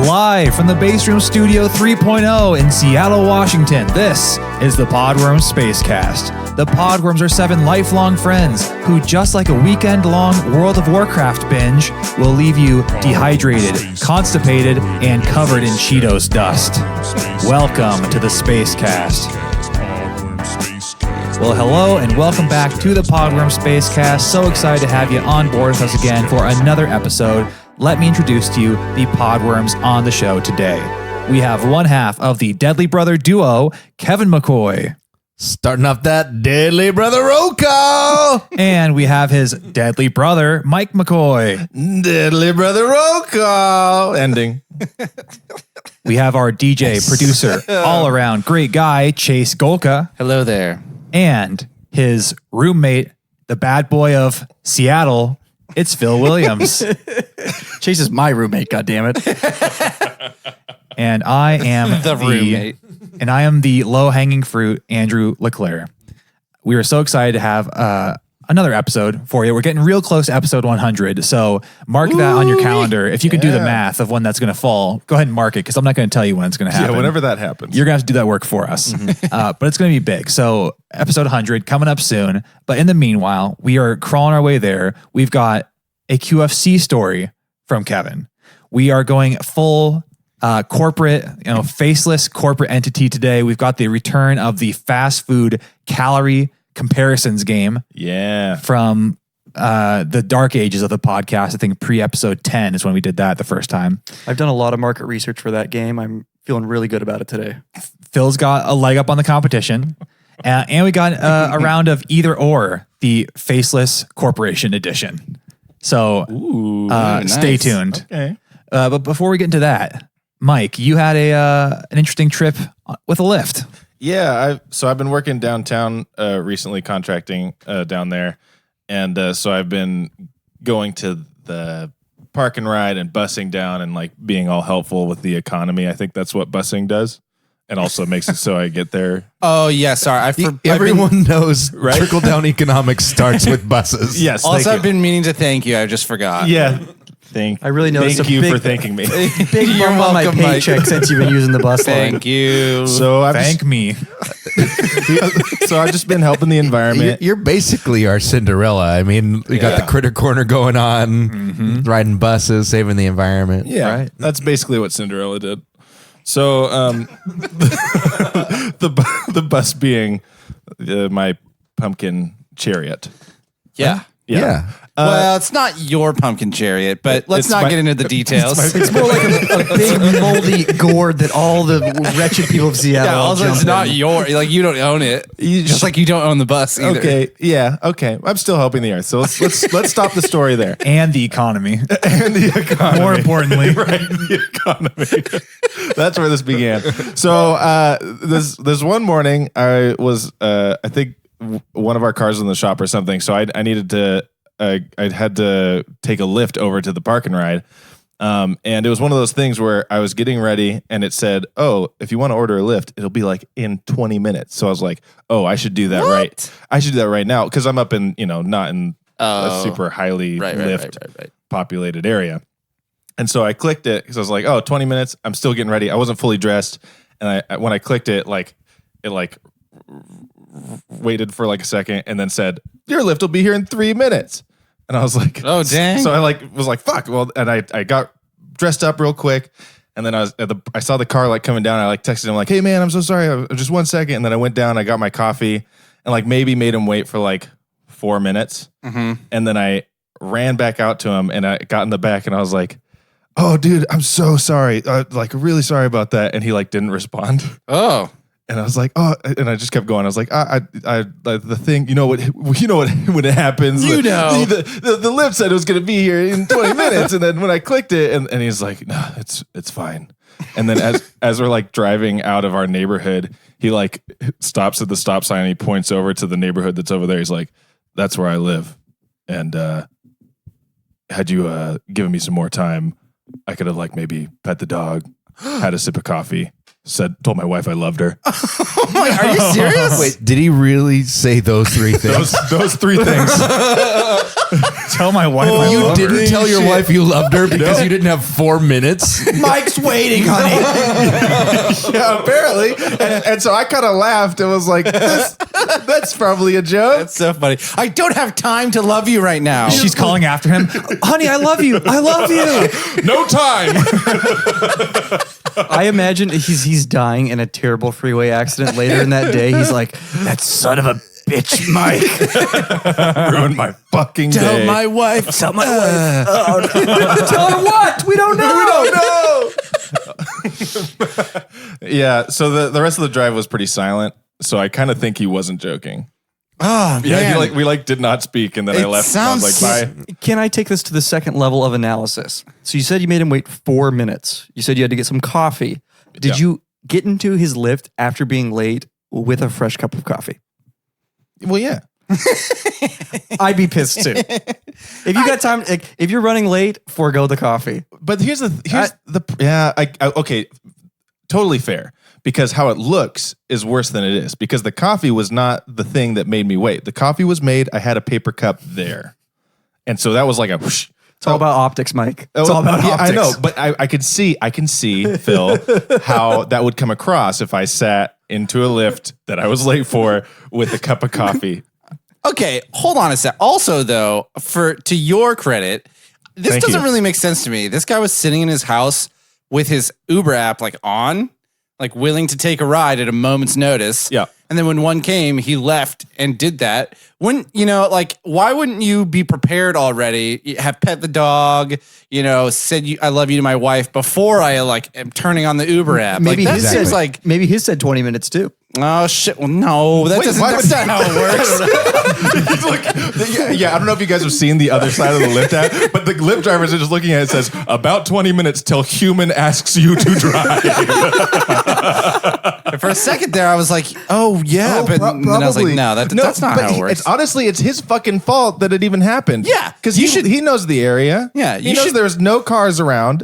Live from the Base Room Studio 3.0 in Seattle, Washington, this is the Podworms Spacecast. The Podworms are 7 lifelong friends who, just like a weekend-long World of Warcraft binge, will leave you dehydrated, constipated, and covered in Cheetos dust. Welcome to the Spacecast. Well, hello and welcome back to the Podworms Spacecast. So excited to have you on board with us again for another episode. Let me introduce to you the Podworms on the show today. We have one half of the Deadly Brother duo, Kevin McCoy. Starting off that Deadly Brother roll call. And we have his Deadly Brother, Mike McCoy. Deadly Brother roll call. Ending. We have our DJ, producer, all-around great guy, Chase Golka. Hello there. And his roommate, the bad boy of Seattle, it's Phil Williams. Chase is my roommate, goddammit. And I am the roommate. And I am the low-hanging fruit, Andrew LeClaire. We are so excited to have another episode for you. We're getting real close to episode 100, so mark that on your calendar. If you can do the math of when that's going to fall, go ahead and mark it, because I'm not going to tell you when it's going to happen. Yeah, whenever that happens. You're going to have to do that work for us. But it's going to be big. So episode 100 coming up soon. But in the meanwhile, we are crawling our way there. We've got a QFC story from Kevin. We are going full corporate, faceless corporate entity today. We've got the return of the Fast Food Calorie Comparisons game. Yeah. From the dark ages of the podcast. I think pre-episode 10 is when we did that the first time. I've done a lot of market research for that game. I'm feeling really good about it today. Phil's got a leg up on the competition. And we got a round of either or, the Faceless Corporation edition. So stay tuned. Okay. But before we get into that, Mike, you had an interesting trip with a lift. Yeah, I've been working downtown recently, contracting down there, and so I've been going to the park and ride and busing down and like being all helpful with the economy. I think that's what busing does, and also makes it so I get there. Oh yeah, sorry. Everyone knows, right? Trickle down economics starts with buses. Yes. Also, I've been meaning to thank you. I just forgot. Yeah. I really noticed. Thank you for thanking me. Big bump on my paycheck since you've been using the bus line. Thank you. So thank me. So I've just been helping the environment. You're basically our Cinderella. I mean, we got the critter corner going on, riding buses, saving the environment. Yeah, right. That's basically what Cinderella did. So the bus being my pumpkin chariot. Yeah. Yeah. Well, it's not your pumpkin chariot, but let's not get into the details. It's more like a big moldy gourd that all the wretched people of Seattle. Yeah, also it's not your, like you don't own it. Just like you don't own the bus either. Okay. Yeah. Okay. I'm still helping the earth. So let's stop the story there. And the economy. And the economy. More importantly. Right. The economy. That's where this began. So this one morning, I was I think one of our cars was in the shop or something. So I needed to I had to take a lift over to the park and ride. And it was one of those things where I was getting ready and it said, oh, if you want to order a lift, it'll be like in 20 minutes. So I was like, oh, I should do that right. I should do that right now because I'm up in, not in a super highly lift populated area. And so I clicked it because I was like, oh, 20 minutes. I'm still getting ready. I wasn't fully dressed. And when I clicked it, it waited for like a second and then said, your lift will be here in 3 minutes. And I was like, oh, dang. So I was like, fuck. Well, and I got dressed up real quick. And then I saw the car coming down. I texted him hey man, I'm so sorry. Just 1 second. And then I went down, I got my coffee and maybe made him wait for 4 minutes. Mm-hmm. And then I ran back out to him and I got in the back and I was like, oh dude, I'm so sorry. Really sorry about that. And he didn't respond. Oh. And I was like, oh, and I just kept going. I was like, the thing, when it happens, the lift said it was going to be here in 20 minutes. And then when I clicked it and he's like, no, it's fine. And then as we're driving out of our neighborhood, he stops at the stop sign and he points over to the neighborhood that's over there. He's like, that's where I live. And had you given me some more time, I could have maybe pet the dog, had a sip of coffee. Told my wife I loved her. Are you serious? Wait, did he really say those three things? those three things. Tell my wife I You love her. didn't tell your wife you loved her because you didn't have 4 minutes? Mike's waiting, honey. Yeah, apparently. And so I kind of laughed and was like, that's probably a joke. That's so funny. I don't have time to love you right now. She's calling after him. Honey, I love you. I love you. No time. I imagine he's dying in a terrible freeway accident later in that day. He's like, that son of a bitch, Mike. Ruined my fucking day. Tell my wife. Tell my wife. Oh, no. Tell her what? We don't know. Yeah, so the rest of the drive was pretty silent. So I kind of think he wasn't joking. Oh, Yeah, man. we did not speak, and then I It left. And I was sounds- like, bye. Can I take this to the second level of analysis? So you said you made him wait 4 minutes. You said you had to get some coffee. Did you get into his lift after being late with a fresh cup of coffee? Well, yeah. I'd be pissed too. If you got time, if you're running late, forego the coffee. But okay, totally fair, because how it looks is worse than it is, because the coffee was not the thing that made me wait. The coffee was made. I had a paper cup there, and so that was like a whoosh. It's all about optics, Mike. It's all about optics. I know, but I can see, Phil, how that would come across if I sat into a lift that I was late for with a cup of coffee. Okay, hold on a sec. Also, though, to your credit, this Thank doesn't you. really make sense to me. This guy was sitting in his house with his Uber app on, willing to take a ride at a moment's notice. Yeah. And then when one came, he left and did that. When, why wouldn't you be prepared already? You have pet the dog, said I love you to my wife before I am turning on the Uber app. Maybe that his seems said, maybe his said 20 minutes too. Oh shit! Well, no, that's not how it works. Yeah, I don't know if you guys have seen the other side of the Lyft app, but the Lyft drivers are just looking at it. It says about 20 minutes till human asks you to drive. For a second there, I was like, "Oh yeah," but then I was like, "No, that's not how it works." It's his fucking fault that it even happened. Yeah, because he knows the area. Yeah, he knows there's no cars around.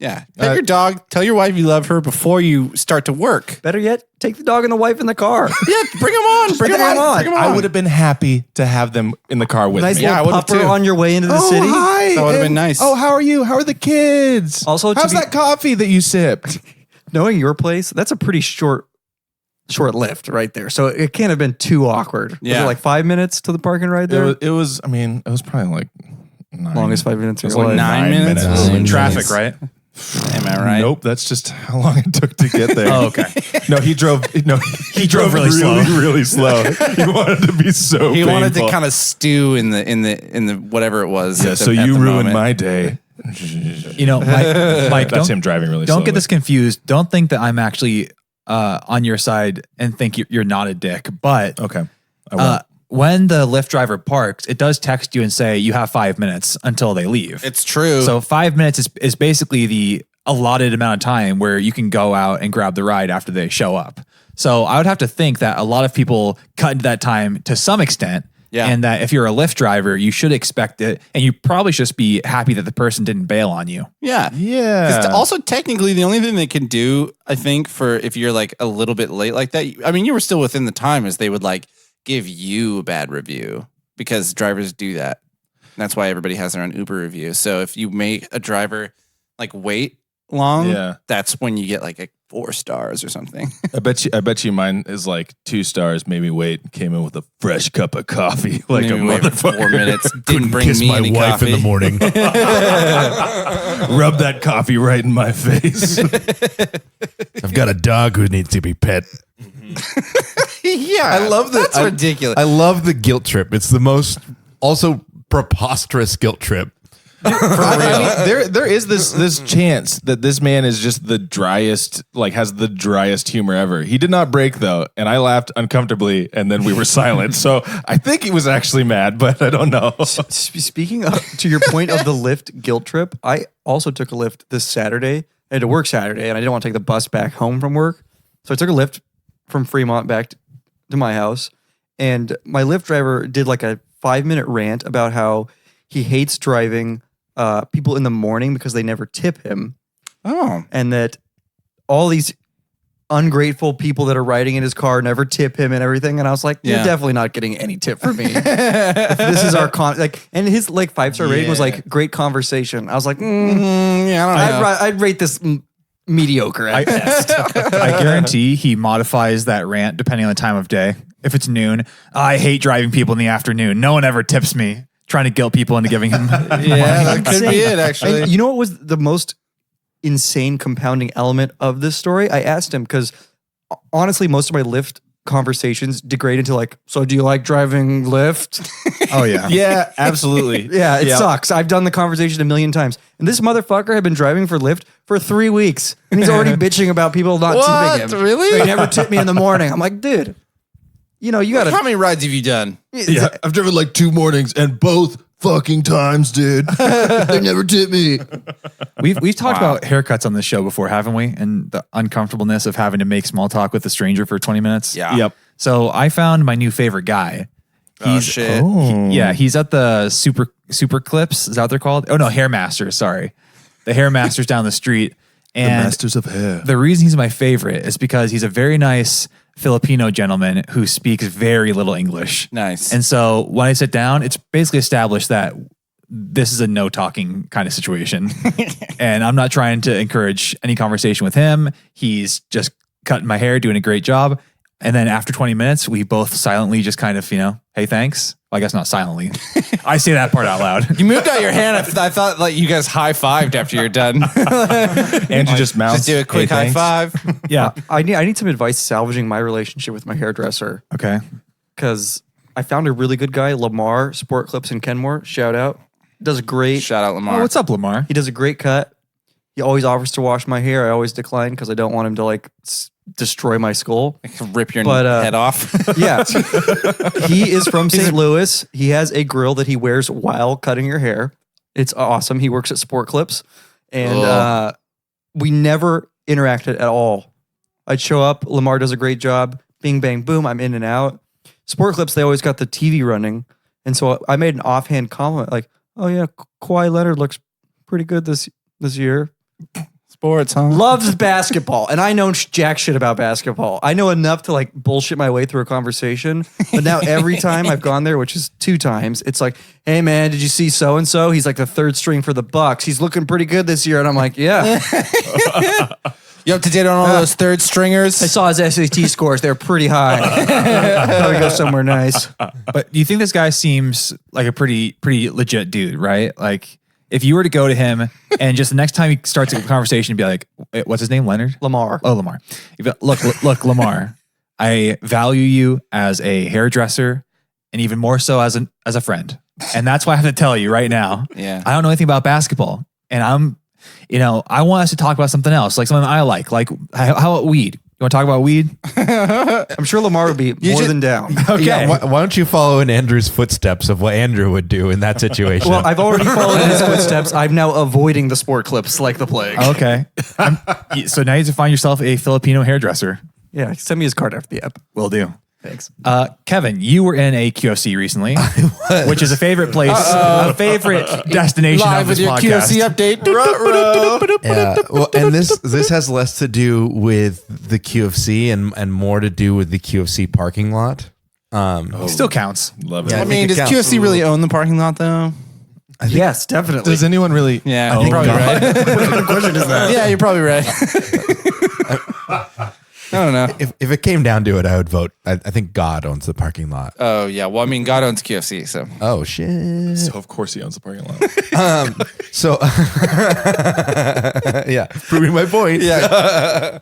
Yeah, pet your dog. Tell your wife you love her before you start to work. Better yet, take the dog and the wife in the car. Yeah, bring them on. Bring them on. I would have been happy to have them in the car with Nice me. Yeah, I little would've pupper too. on your way into the city. Hi, That would've been and- nice. Oh, how are you? How are the kids? Also, to how's be- that coffee that you sipped? Knowing your place, that's a pretty short lift right there. So it can't have been too awkward. Yeah. Was it 5 minutes to the parking ride there? It was probably 9. Longest 5 minutes. It was of your like life. 9 minutes. minutes. Traffic, right? Am I right? Nope, that's just how long it took to get there. Oh, okay. No, he drove. No, he drove really slow. really slow. He wanted to be so. He wanted to painful. kind of stew in the whatever it was. Yeah, at the- so at you the ruined moment. my day. Mike, That's don't, him driving really don't slow. get this confused. Don't think that I'm actually on your side and think you're not a dick. But Okay. I won't. when the Lyft driver parks, it does text you and say you have 5 minutes until they leave. It's true. So 5 minutes is basically the allotted amount of time where you can go out and grab the ride after they show up. So I would have to think that a lot of people cut into that time to some extent. Yeah. And that if you're a Lyft driver, you should expect it. And you probably should just be happy that the person didn't bail on you. yeah. Yeah. 'Cause also, technically, the only thing they can do, I think, for if you're a little bit late like that, I mean, you were still within the time, is they would give you a bad review, because drivers do that. That's why everybody has their own Uber review. So if you make a driver wait long, Yeah. that's when you get a 4 stars or something. I bet you mine is 2 stars. Made me wait. Came in with a fresh cup of coffee, like Maybe a wait for motherfucker. 4 minutes. Didn't Couldn't bring kiss me my any wife coffee. in the morning. Rub that coffee right in my face. I've got a dog who needs to be pet. Yeah, I love that. That's ridiculous. I love the guilt trip. It's the most also preposterous guilt trip. I mean, there is this chance that this man is just the driest, has the driest humor ever. He did not break though, and I laughed uncomfortably, and then we were silent. So I think he was actually mad, but I don't know. Speaking to your point of the Lyft guilt trip, I also took a Lyft this Saturday. I had to work Saturday, and I didn't want to take the bus back home from work. So I took a Lyft from Fremont back to my house. And my Lyft driver did a 5-minute rant about how he hates driving people in the morning because they never tip him. Oh, And that all these ungrateful people that are riding in his car never tip him and everything. And I was like, you're Yeah. definitely not getting any tip from me. This is our and his like 5-star rating was like great conversation. I was like, Yeah, I don't know. I'd rate this mediocre at best. I guarantee he modifies that rant depending on the time of day. If it's noon, I hate driving people in the afternoon. No one ever tips me. Trying to guilt people into giving him. Yeah, that could be it, actually. And you know what was the most insane compounding element of this story? I asked him because honestly, most of my Lyft conversations degrade into like, so do you like driving Lyft? Oh yeah. Yeah, absolutely. Yeah, it sucks. I've done the conversation a million times. And this motherfucker had been driving for Lyft for 3 weeks. And he's already bitching about people not tipping him. Really? They never tip me in the morning. I'm like, dude, you know, you got How to. many rides have you done? Yeah, I've driven like 2 mornings and both fucking times, dude. They never tip me. We've talked about haircuts on this show before, haven't we? And the uncomfortableness of having to make small talk with a stranger for 20 minutes. Yeah. Yep. So I found my new favorite guy. Oh, shit. He's at the Super Clips. Is that what they're called? Oh no, Hair Masters. Sorry, the Hair Masters down the street. And Masters of hair. the reason he's my favorite is because he's a very nice Filipino gentleman who speaks very little English. Nice. And so when I sit down, it's basically established that this is a no talking kind of situation. And I'm not trying to encourage any conversation with him. He's just cutting my hair, doing a great job. And then after 20 minutes, we both silently just kind of, hey, thanks. Well, I guess not silently. I say that part out loud. You moved out your hand. I thought like you guys high-fived after you're done. Andrew just mounts. Just do a quick "Hey, high thanks." five. Yeah. I need some advice salvaging my relationship with my hairdresser Okay. because I found a really good guy, Lamar Sport Clips in Kenmore. Shout out. Does a great. Shout out Lamar. Oh, what's up, Lamar? He does a great cut. He always offers to wash my hair. I always decline because I don't want him to like destroy my skull. Rip your But, head off. Yeah. He is from St. Louis. He has a grill that he wears while cutting your hair. It's awesome. He works at Sport Clips. And we never interacted at all. I'd show up. Lamar does a great job. Bing, bang, boom. I'm in and out. Sport Clips, they always got the TV running. And so I made an offhand comment like, oh, yeah, Kawhi Leonard looks pretty good this year. Sports, huh? Loves basketball, and I know jack shit about basketball. I know enough to like bullshit my way through a conversation. But now every time I've gone there, which is 2 times, it's like, "Hey man, did you see so and so? He's like the 3rd string for the Bucks. He's looking pretty good this year." And I'm like, "Yeah, You up to date on all those third stringers? I saw his SAT scores. They're pretty high. Probably go somewhere nice." But you think this guy seems like a pretty legit dude, right? Like if you were to go to him and just the next time he starts a conversation, be like, "Wait, what's his name? Leonard? Lamar. Oh, Lamar. Look, Lamar, I value you as a hairdresser and even more so as a friend. And that's why I have to tell you right now, Yeah. I don't know anything about basketball. And I want us to talk about something else, like something I like how about weed? You want to talk about weed? I'm sure Lamar would be more than down. Okay. Yeah, why don't you follow in Andrew's footsteps of what Andrew would do in that situation? Well, I've already followed in his footsteps. I'm now avoiding the Sport Clips like the plague. Okay. So now you have to find yourself a Filipino hairdresser. Yeah, send me his card after the app. Will do. Thanks. Kevin, you were in a QFC recently, which is a favorite place, a favorite destination Live of with this your podcast. QFC update. yeah. Well, and this has less to do with the QFC and more to do with the QFC parking lot. Still counts. Love it. Yeah. I mean, think does it counts. QFC really own the parking lot though? Yes, definitely. Does anyone really? Yeah, you're probably right. What kind of question is that? Yeah, you're probably right. I don't know. If it came down to it, I would vote. I think God owns the parking lot. Oh yeah. Well, I mean, God owns QFC, so Oh shit. So of course he owns the parking lot. So yeah, proving my point. yeah.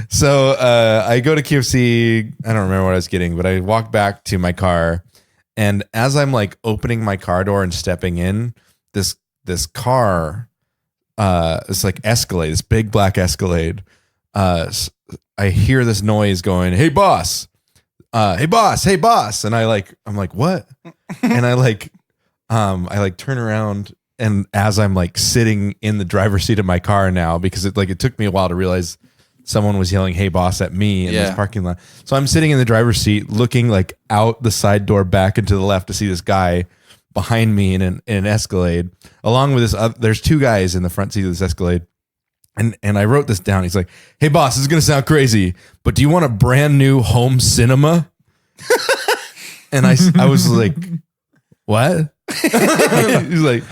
So I go to QFC. I don't remember what I was getting, but I walk back to my car, and as I'm like opening my car door and stepping in, this car, it's like Escalade, this big black Escalade. I hear this noise going, "Hey boss, hey boss, hey boss," and I'm like, what? And I turn around, and as I'm like sitting in the driver's seat of my car now, because it took me a while to realize someone was yelling, "Hey boss," at me in this parking lot. So I'm sitting in the driver's seat, looking like out the side door back and to the left to see this guy behind me in an Escalade, along with this. There's 2 guys in the front seat of this Escalade. And I wrote this down. He's like, "Hey boss, this is gonna sound crazy, but do you want a brand new home cinema?" And I was like, "What?" he's like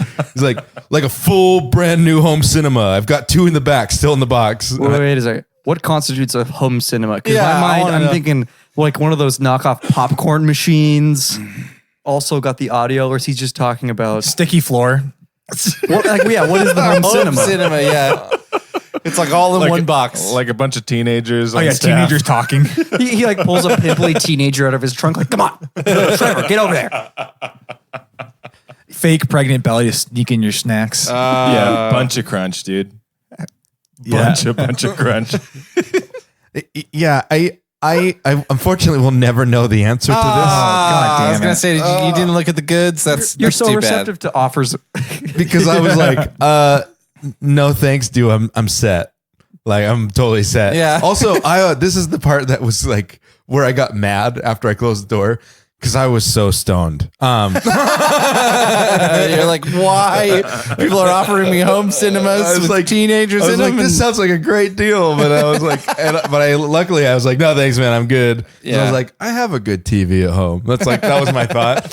a full brand new home cinema. I've got 2 in the back, still in the box. Wait a second. What constitutes a home cinema? Because Yeah, in my I mind, wanna I'm know. thinking like one of those knockoff popcorn machines. Also got the audio, or is he just talking about Sticky floor. what? Like, yeah, what is the home cinema? Cinema, yeah. It's like all in one box. Like a bunch of teenagers. Oh on yeah, staff. teenagers talking. He like pulls a pimply teenager out of his trunk. Like, come on, Trevor, get over there. Fake pregnant belly to sneak in your snacks. Yeah, bunch of crunch, dude. Bunch of crunch. Yeah, I unfortunately will never know the answer to this God damn I was gonna it. say you didn't look at the goods. You're That's so too receptive to offers. because I was like, no thanks, dude. I'm set. Like I'm totally set. Yeah. Also, this is the part that was like where I got mad after I closed the door because I was so stoned. You're like, why? People are offering me home cinemas with like teenagers I was in like, them. this sounds like a great deal, but I was like, luckily I was like, no thanks, man, I'm good. So I Yeah. was like, I have a good TV at home. That was my thought.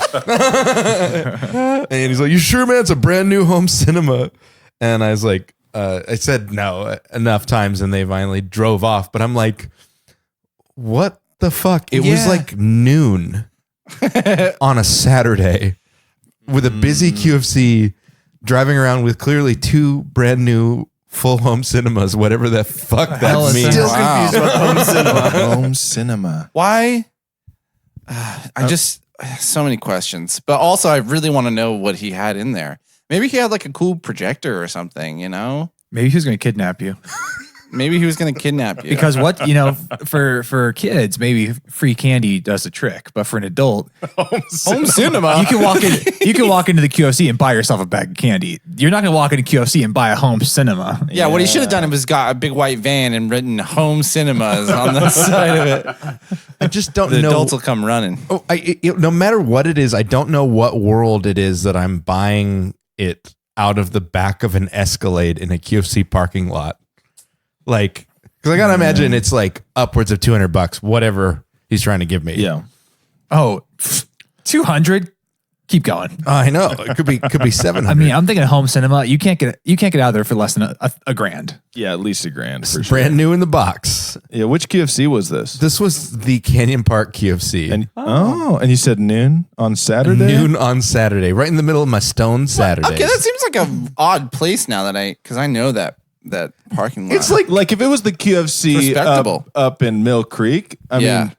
And he's like, you sure, man? It's a brand new home cinema. And I was like, I said no enough times, and they finally drove off. But I'm like, what the fuck? It was Yeah. like noon on a Saturday with a busy QFC, driving around with clearly 2 brand new full home cinemas, whatever the fuck hell that is means. that? Wow. Confused about home cinema. Home cinema. Why? I just so many questions, but also I really want to know what he had in there. Maybe he had like a cool projector or something, you know? Maybe he was going to kidnap you. Maybe he was going to kidnap you. Because what, for kids, maybe free candy does the trick, but for an adult, home cinema. you can walk into the QFC and buy yourself a bag of candy. You're not going to walk into QFC and buy a home cinema. Yeah, what he should have done was got a big white van and written home cinemas on the side of it. I just don't The know. adults will come running. Oh, no matter what it is, I don't know what world it is that I'm buying it out of the back of an Escalade in a QFC parking lot. Like, because I gotta imagine it's like upwards of $200, whatever he's trying to give me. Yeah. Oh, 200. Keep going. I know it could be 700. I mean, I'm thinking home cinema. You can't get out of there for less than a grand. Yeah, at least $1,000 for it's sure. brand new in the box. Yeah, which QFC was this? This was the Canyon Park QFC. And you said noon on Saturday? Noon on Saturday, right in the middle of my stone Saturday. Okay, that seems like a odd place now because I know that parking lot. It's like if it was the QFC Respectable. up in Mill Creek, I mean,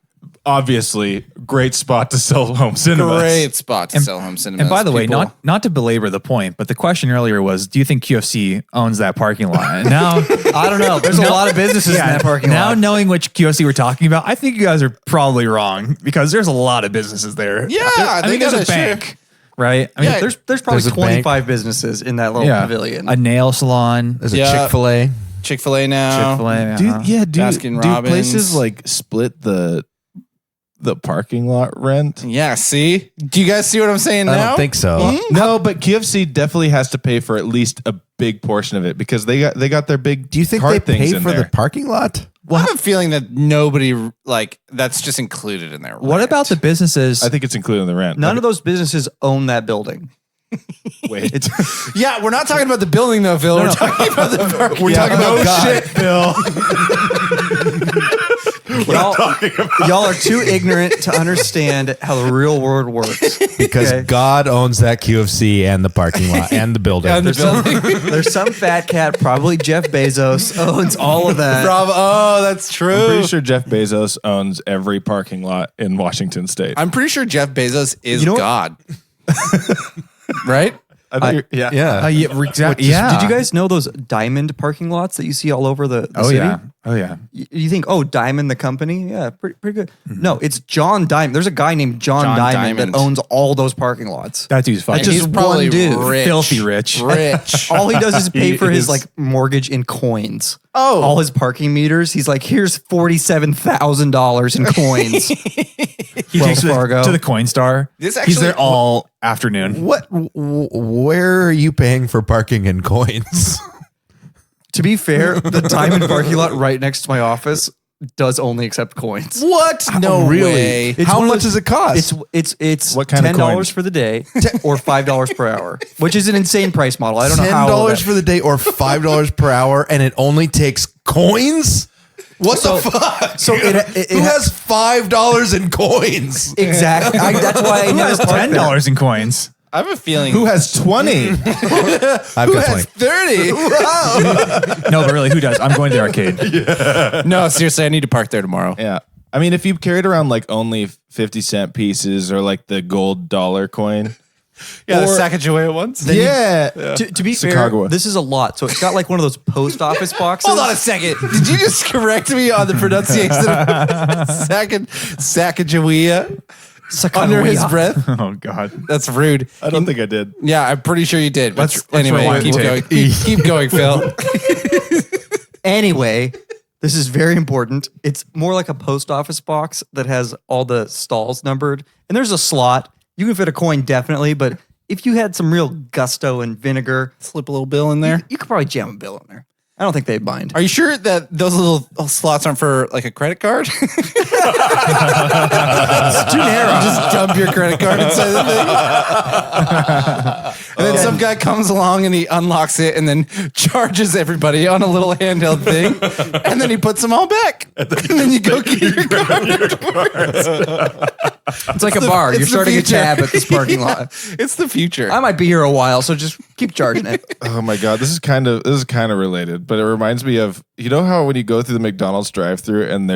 obviously, great spot to sell home cinemas. great spot to sell home cinemas. And by the way, People- not to belabor the point, but the question earlier was, do you think QFC owns that parking lot? And now I don't know. There's a lot of businesses in that parking now lot. knowing which QFC we're talking about, I think you guys are probably wrong because there's a lot of businesses there. Yeah, I think there's a sure. bank, right? I mean, Yeah, There's probably There's a 25 businesses in that little pavilion. a nail salon. There's a Yeah. Chick-fil-A. Chick-fil-A now. Chick-fil-A. Do Baskin do Robbins. places like split the parking lot rent? Yeah, see? Do you guys see what I'm saying I now? don't think so. No, but QFC definitely has to pay for at least a big portion of it because they got their big. Do you think cart they things pay in for there. the parking lot? I have a feeling that nobody, that's just included in there. What about the businesses? I think it's included in the rent. None of those businesses own that building. Wait. Yeah, we're not talking about the building though, Phil. We're talking about the parking. We're talking about God. Y'all are too ignorant to understand how the real world works. Because Okay. God owns that QFC and the parking lot and the building. And the building. There's some fat cat, probably Jeff Bezos, owns all of that. Bravo. Oh, that's true. I'm pretty sure Jeff Bezos owns every parking lot in Washington State. I'm pretty sure Jeff Bezos is You know what? God. Right? I think yeah. yeah. Did you guys know those diamond parking lots that you see all over the Oh city? yeah. Oh yeah. You think, oh, Diamond the company? Yeah, pretty good. No, it's John Diamond. There's a guy named John Diamond that owns all those parking lots. That dude's fucking. That's He's just probably one dude. rich. Filthy rich. Rich. All he does is pay for his is- like mortgage in coins. Oh. All his parking meters. He's like, here's $47,000 in coins. He Wells takes it Fargo. to the Coinstar. This He's actually- there all afternoon. Where are you paying for parking in coins? To be fair, the diamond parking lot right next to my office does only accept coins. What? No really? way. It's How one of much those- does it cost? It's What kind of $10 coins? for the day or $5 per hour, which is an insane price model. I don't know how. $10 for the day or $5 per hour, and it only takes coins. What the fuck? So Who has $5 in coins? exactly. That's why I never parked there. $10 in coins. I have a feeling. Who has 20? I've Who got has 20. 30? No, but really, who does? I'm going to the arcade. No, seriously, I need to park there tomorrow. Yeah. I mean, if you carried around like only 50-cent pieces or like the gold dollar coin. Yeah, the Or- Sacagawea ones. Yeah. To be Chicago. fair, this is a lot. So it's got like one of those post office boxes. Hold on a second. Did you just correct me on the pronunciation of Sacagawea under his breath? Oh, God. That's rude. I don't think I did. Yeah, I'm pretty sure you did. But Let's anyway, rewind keep the going. tape. Keep going, Phil. Anyway, this is very important. It's more like a post office box that has all the stalls numbered. And there's a slot. You can fit a coin definitely, but if you had some real gusto and vinegar, Slip a little bill in there. you could probably jam a bill in there. I don't think they'd mind. Are you sure that those little slots aren't for like a credit card? It's too narrow. You just dump your credit card inside the thing. And then some guy comes along and he unlocks it and then charges everybody on a little handheld thing. And then he puts them all back. And then you go get your card. It's like a bar. You're It's the starting a future. tab at this parking lot. It's the future. I might be here a while, so just keep charging it. Oh my God. This is kind of related, but it reminds me of, you know how when you go through the McDonald's drive-through and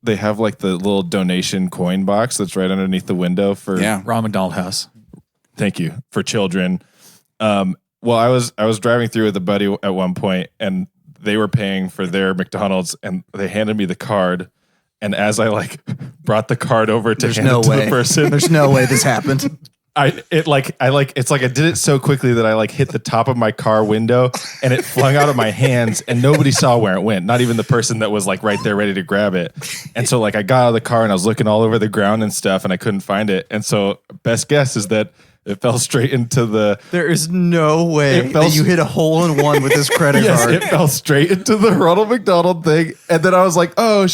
they have like the little donation coin box that's right underneath the window for, Yeah. Ronald McDonald House. thank you, for children. Well, I was driving through with a buddy at one point and they were paying for their McDonald's and they handed me the card. And as I like brought the card over to hand it to the person, There's no way this happened. it's like I did it so quickly that I like hit the top of my car window and it flung out of my hands and nobody saw where it went. Not even the person that was like right there ready to grab it. And so like I got out of the car and I was looking all over the ground and stuff and I couldn't find it. And so best guess is that it fell straight into the There is no way It fell that you hit a hole in one with this credit yes, card. it fell straight into the Ronald McDonald thing. And then I was like, oh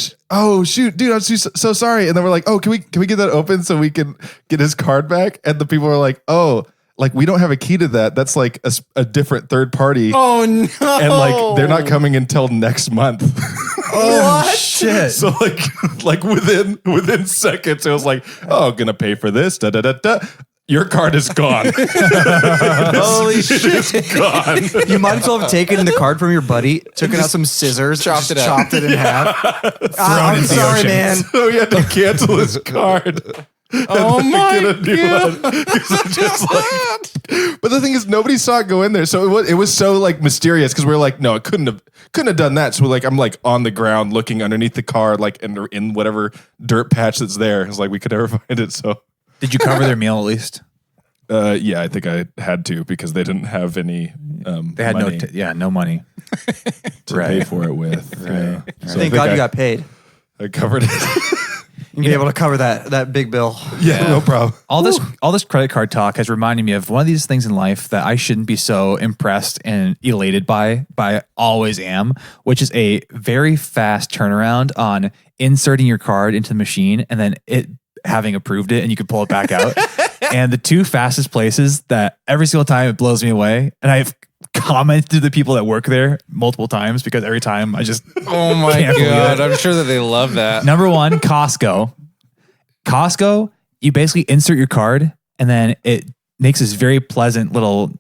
shoot, dude, I'm so sorry. And then we're like, oh, can we get that open so we can get his card back? And the people were like, oh, like we don't have a key to that. That's like a different third party. Oh, no. And like they're not coming until next month. Oh, shit. So like within seconds, it was like, oh, gonna pay for this. Da da da da. Your card is gone. Holy shit. It's gone. You might as well have taken the card from your buddy, took out some scissors, chopped it up. chopped it in half. I'm into the sorry, ocean. man. So he had to cancel his card. Oh my Get a new one. 'Cause it's just like- but the thing is, nobody saw it go in there, so it was so like mysterious because we were like, no, it couldn't have done that. So I'm like on the ground looking underneath the car, like in whatever dirt patch that's there. It's like we could never find it. So Did you cover their meal at least? yeah, I think I had to because they didn't have any. They had money no money. to pay for it with. Yeah. So I Thank think God I you got paid. I covered it. You'd be able to cover that big bill. Yeah, no problem. All this credit card talk has reminded me of one of these things in life that I shouldn't be so impressed and elated by, but I always am, which is a very fast turnaround on inserting your card into the machine and then it having approved it and you can pull it back out. And the two fastest places that every single time it blows me away, and I've commented to the people that work there multiple times because every time I just Oh my Can't believe God. it. I'm sure that they love that. Number one, Costco. Costco, you basically insert your card and then it makes this very pleasant little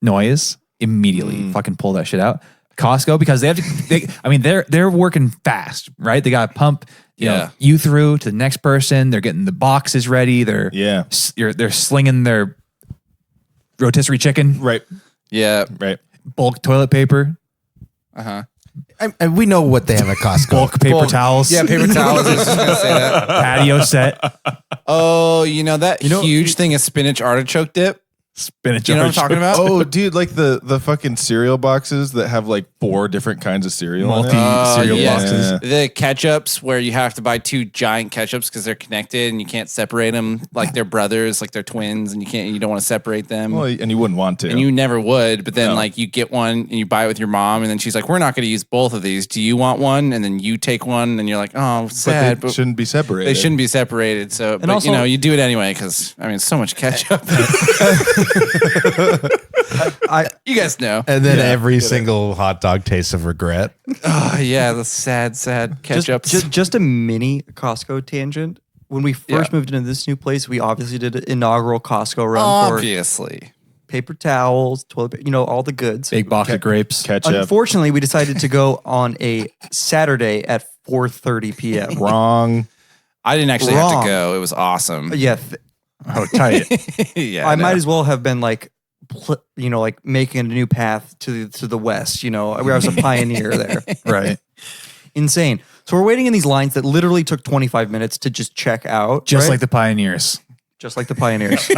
noise immediately. Fucking pull that shit out. Costco, because they have to, they're working fast, right? They got to pump you through to the next person. They're getting the boxes ready. They're slinging their rotisserie chicken, Right. Yeah. Right. bulk toilet paper, Uh-huh. And we know what they have at Costco. bulk paper towels, Yeah, paper towels. I was just going to say that. patio set. Oh, that huge thing of spinach artichoke dip? Spinach. You know what I'm talking about? Oh, dude, like the fucking cereal boxes that have like 4 different kinds of cereal. in it. Cereal yes. boxes. The ketchups where you have to buy 2 giant ketchups because they're connected and you can't separate them like they're brothers, like they're twins, and you don't want to separate them. Well, and you wouldn't want to. And you never would, but then like you get one and you buy it with your mom, and then she's like, "We're not going to use both of these. Do you want one?" And then you take one, and you're like, "Oh, sad." But they shouldn't be separated. They shouldn't be separated. So, but also- you do it anyway because I mean, it's so much ketchup. You guys know. And then every single hot dog tastes of regret. Oh yeah, the sad ketchups. Just a mini Costco tangent. When we first moved into this new place, we obviously did an inaugural Costco run Obviously. for paper towels, toilet paper, all the goods. Big box of grapes. ketchup. Unfortunately, we decided to go on a Saturday at 4:30 p.m. Wrong. I didn't actually have Wrong. to go. It was awesome. Yeah, Oh, tight. Yeah, I might as well have been like making a new path to the west. Where I was a pioneer there. Right. Insane. So we're waiting in these lines that literally took 25 minutes to just check out. Just right? like the pioneers. Just like the pioneers.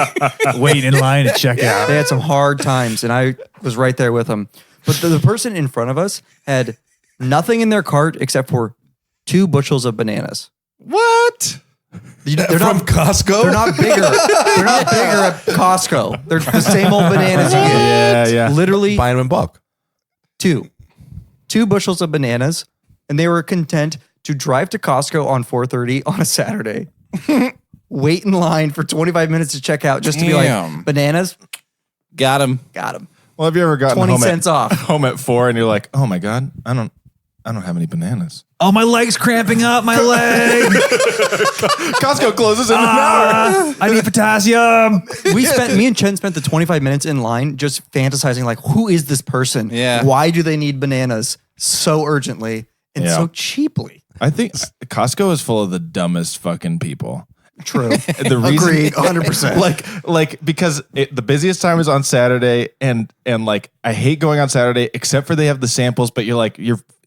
Wait in line to check out. They had some hard times, and I was right there with them. But the person in front of us had nothing in their cart except for 2 bushels of bananas. What? They're From not. Costco? They're not bigger. They're not bigger at Costco. They're the same old bananas you get. Yeah. Literally Buying them in bulk. 2 bushels of bananas, and they were content to drive to Costco on 4:30 on a Saturday. Wait in line for 25 minutes to check out just to be Damn. like, bananas, got him. got them. Well, have you ever gotten 20 home cents off. home at 4 and you're like, oh my God, I don't have any bananas. Oh, my leg's cramping up. My leg. Costco closes in an hour. I need potassium. Me and Chen spent the 25 minutes in line just fantasizing like, who is this person? Yeah. Why do they need bananas so urgently and Yeah. so cheaply? I think Costco is full of the dumbest fucking people. True. The reason, Agreed, 100%. like because the busiest time is on Saturday, and like I hate going on Saturday except for they have the samples, but you're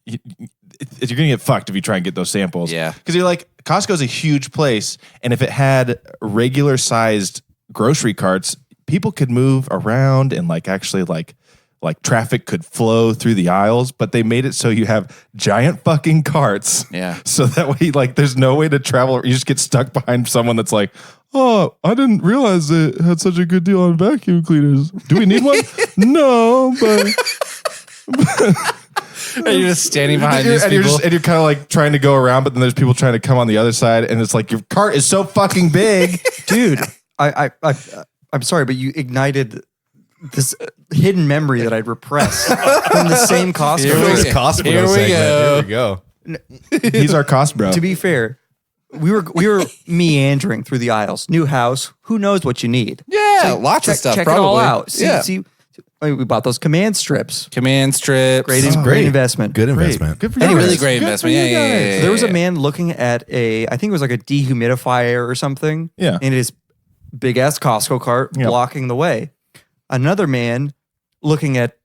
gonna get fucked if you try and get those samples. Yeah. because you're like, Costco's a huge place, and if it had regular sized grocery carts, people could move around and actually traffic could flow through the aisles, but they made it so you have giant fucking carts. Yeah. So that way, there's no way to travel. You just get stuck behind someone that's like, oh, I didn't realize it had such a good deal on vacuum cleaners. Do we need one? No, but. And you're just standing behind these people. You're kind of trying to go around, but then there's people trying to come on the other side, and it's like your cart is so fucking big. Dude, I'm sorry, but you ignited this hidden memory that I'd repressed from the same Costco. Here we Phil's go. Costco Here we segment. go. Here we go. He's our cost bro. To be fair, we were meandering through the aisles. New house, who knows what you need? Yeah, lots of stuff. Check probably. it all out. Yeah. See, we bought those command strips. Command strips. Great investment. Good investment. Good for Any you really guys. great Good investment. for you Yeah. guys. There was a man looking at I think it was like a dehumidifier or something. Yeah. In his big ass Costco cart, Yep. blocking the way. Another man looking at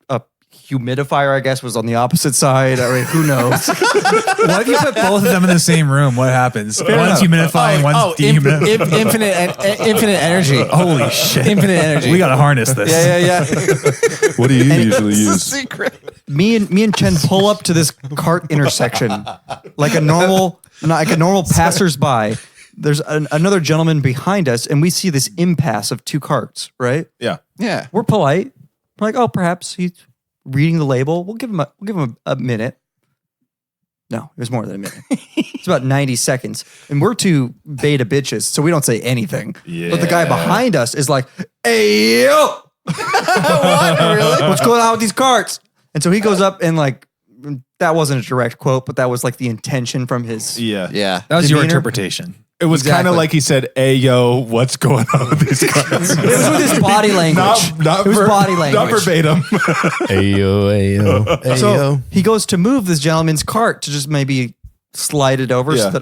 a humidifier, I guess, was on the opposite side. I mean, who knows? What if you put both of them in the same room? What happens? One's humidifying, one's dehumidifying. Infinite energy. Holy shit. Infinite energy. We got to harness this. Yeah. What do you usually use? secret. me and Chen pull up to this cart intersection like a normal passersby. There's another gentleman behind us, and we see this impasse of 2 carts. Right? Yeah. Yeah. We're polite. We're like, oh, perhaps he's reading the label. We'll give him a minute. No, it was more than a minute. It's about 90 seconds, and we're 2 beta bitches, so we don't say anything. But the guy behind us is like, "Hey yo, What? Really? what's going on with these carts?" And so he goes up and that wasn't a direct quote, but that was the intention from his. Yeah. Yeah. That was your Demeanor. It interpretation. was kind Exactly. of like he said, "Hey yo, what's going on with these cards?" It was with his body language. Not it was body language. Not verbatim. Ayo, ayo, So ayo. he goes to move this gentleman's cart to just maybe slide it over Yeah. so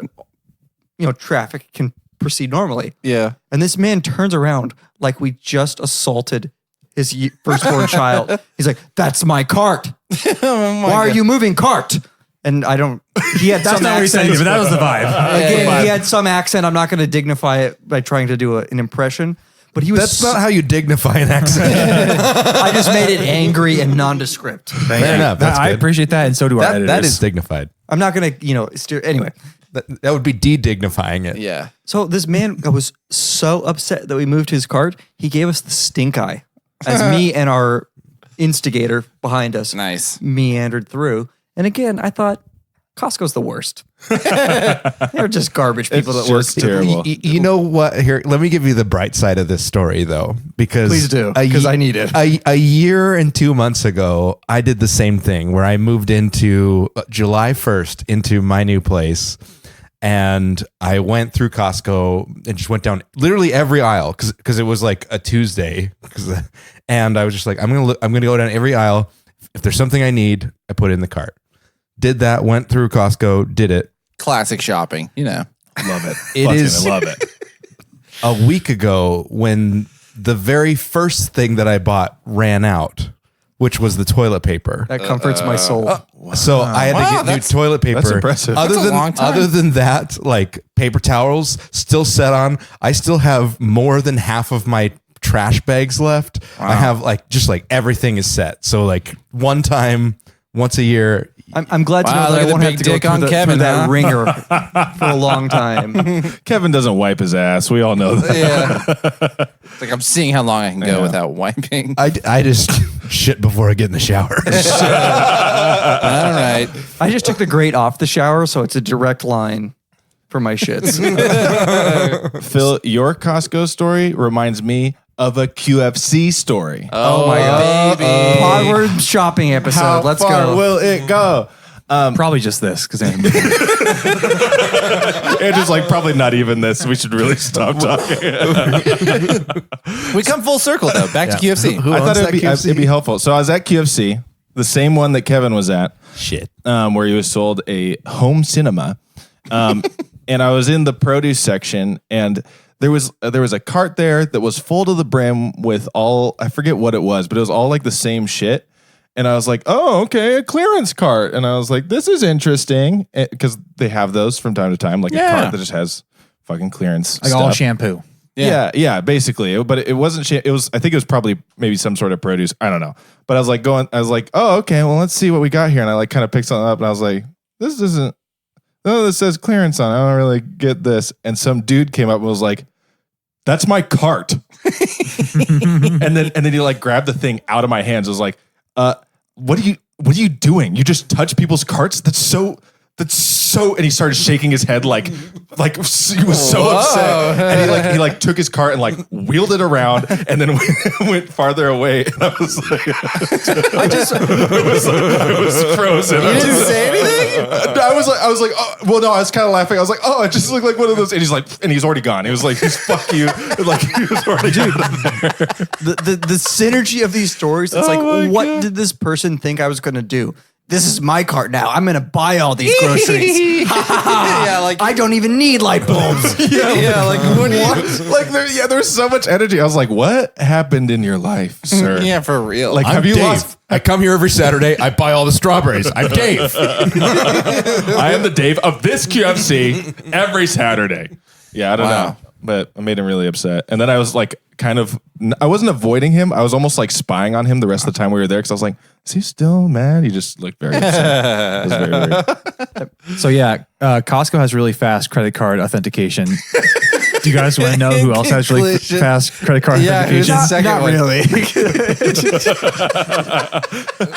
that traffic can proceed normally. Yeah. And this man turns around like we just assaulted his firstborn child. He's like, "That's my cart. Why are you moving cart?" And I don't. He had That's some not what he said, accent. but that was the vibe. Again, he had some accent. I'm not going to dignify it by trying to do an impression. But he was. That's not how you dignify an accent. I just made it angry and nondescript. Fair enough. That's I good. appreciate that, and so do our editors. That is dignified. I'm not gonna, steer anyway. That would be de-dignifying it. Yeah. So this man was so upset that we moved his cart. He gave us the stink eye as me and our instigator behind us Nice. meandered through. And again, I thought Costco's the worst. They're just garbage people It's that work. just terrible. You know what? Here, let me give you the bright side of this story, though, because Please do, 'cause I need it. A year and 2 months ago, I did the same thing where I moved into July 1st into my new place. And I went through Costco and just went down literally every aisle because it was like a Tuesday. And I was just like, I'm gonna go down every aisle. If there's something I need, I put it in the cart. Did that, went through Costco, did it. Classic shopping, love it. It I love it. A week ago when the very first thing that I bought ran out, which was the toilet paper. That comforts my soul. So I had to get new toilet paper. that's impressive. Other That's a than long time. other than that, like paper towels still set on. I still have more than half of my trash bags left. I have just everything is set. So like once a year. I'm glad to Wow, know look that at I the won't have big to go dick through, on through Kevin, that huh? ringer for a long time. Kevin doesn't wipe his ass. We all know that. Yeah. It's like I'm seeing how long I can go without wiping. I just shit before I get in the shower. All right. I just took the grate off the shower, so it's a direct line for my shits. Phil, your Costco story reminds me of a QFC story. Oh my God. baby. Podworms shopping episode. How Let's far go. will it go? Probably just this because Andrew's like, probably not even this. We should really stop talking. We come full circle though. Back to QFC. Who I thought owns that KFC? it'd be helpful. So I was at QFC, the same one that Kevin was at, Shit. where he was sold a home cinema. And I was in the produce section, and there was a cart there that was full to the brim with all, I forget what it was, but it was all like the same shit. And I was like, oh, okay, a clearance cart. And I was like, this is interesting, because they have those from time to time, like a cart that just has fucking clearance like stuff. all shampoo. Yeah, basically. But it wasn't. It was. I think it was probably maybe some sort of produce. I don't know. But I was like, oh, okay. Well, let's see what we got here. And I like kind of picked something up, and I was like, this isn't. Oh, this says clearance on it. I don't really get this. And some dude came up and was like, that's my cart. and then he like grabbed the thing out of my hands. I was like, what are you doing? You just touch people's carts? That's so, and he started shaking his head like he was so upset. And he took his cart and like wheeled it around and then went farther away. And I was like, I was frozen. You didn't say anything? I was like, oh, well, no, I was kind of laughing. I was like, oh, it just looked like one of those. And he's like, and he's already gone. He was like, fuck you. Like he was already out of there. The synergy of these stories, it's like, what did this person think I was going to do? This is my cart now. I'm going to buy all these groceries. Yeah, like I don't even need light bulbs. like what do you? Like there was so much energy. I was like, what happened in your life, sir? Yeah, for real. Like, I'm have you Dave. lost? I come here every Saturday. I buy all the strawberries. I'm Dave. I am the Dave of this QFC every Saturday. Yeah, I don't know. But I made him really upset. And then I was like, I wasn't avoiding him. I was almost like spying on him the rest of the time we were there. Cause I was like, is he still mad? He just looked very upset. It was very weird. So yeah, Costco has really fast credit card authentication. Do you guys want to know who else has really English. fast credit card Yeah, who's authentication? the second Not one? really.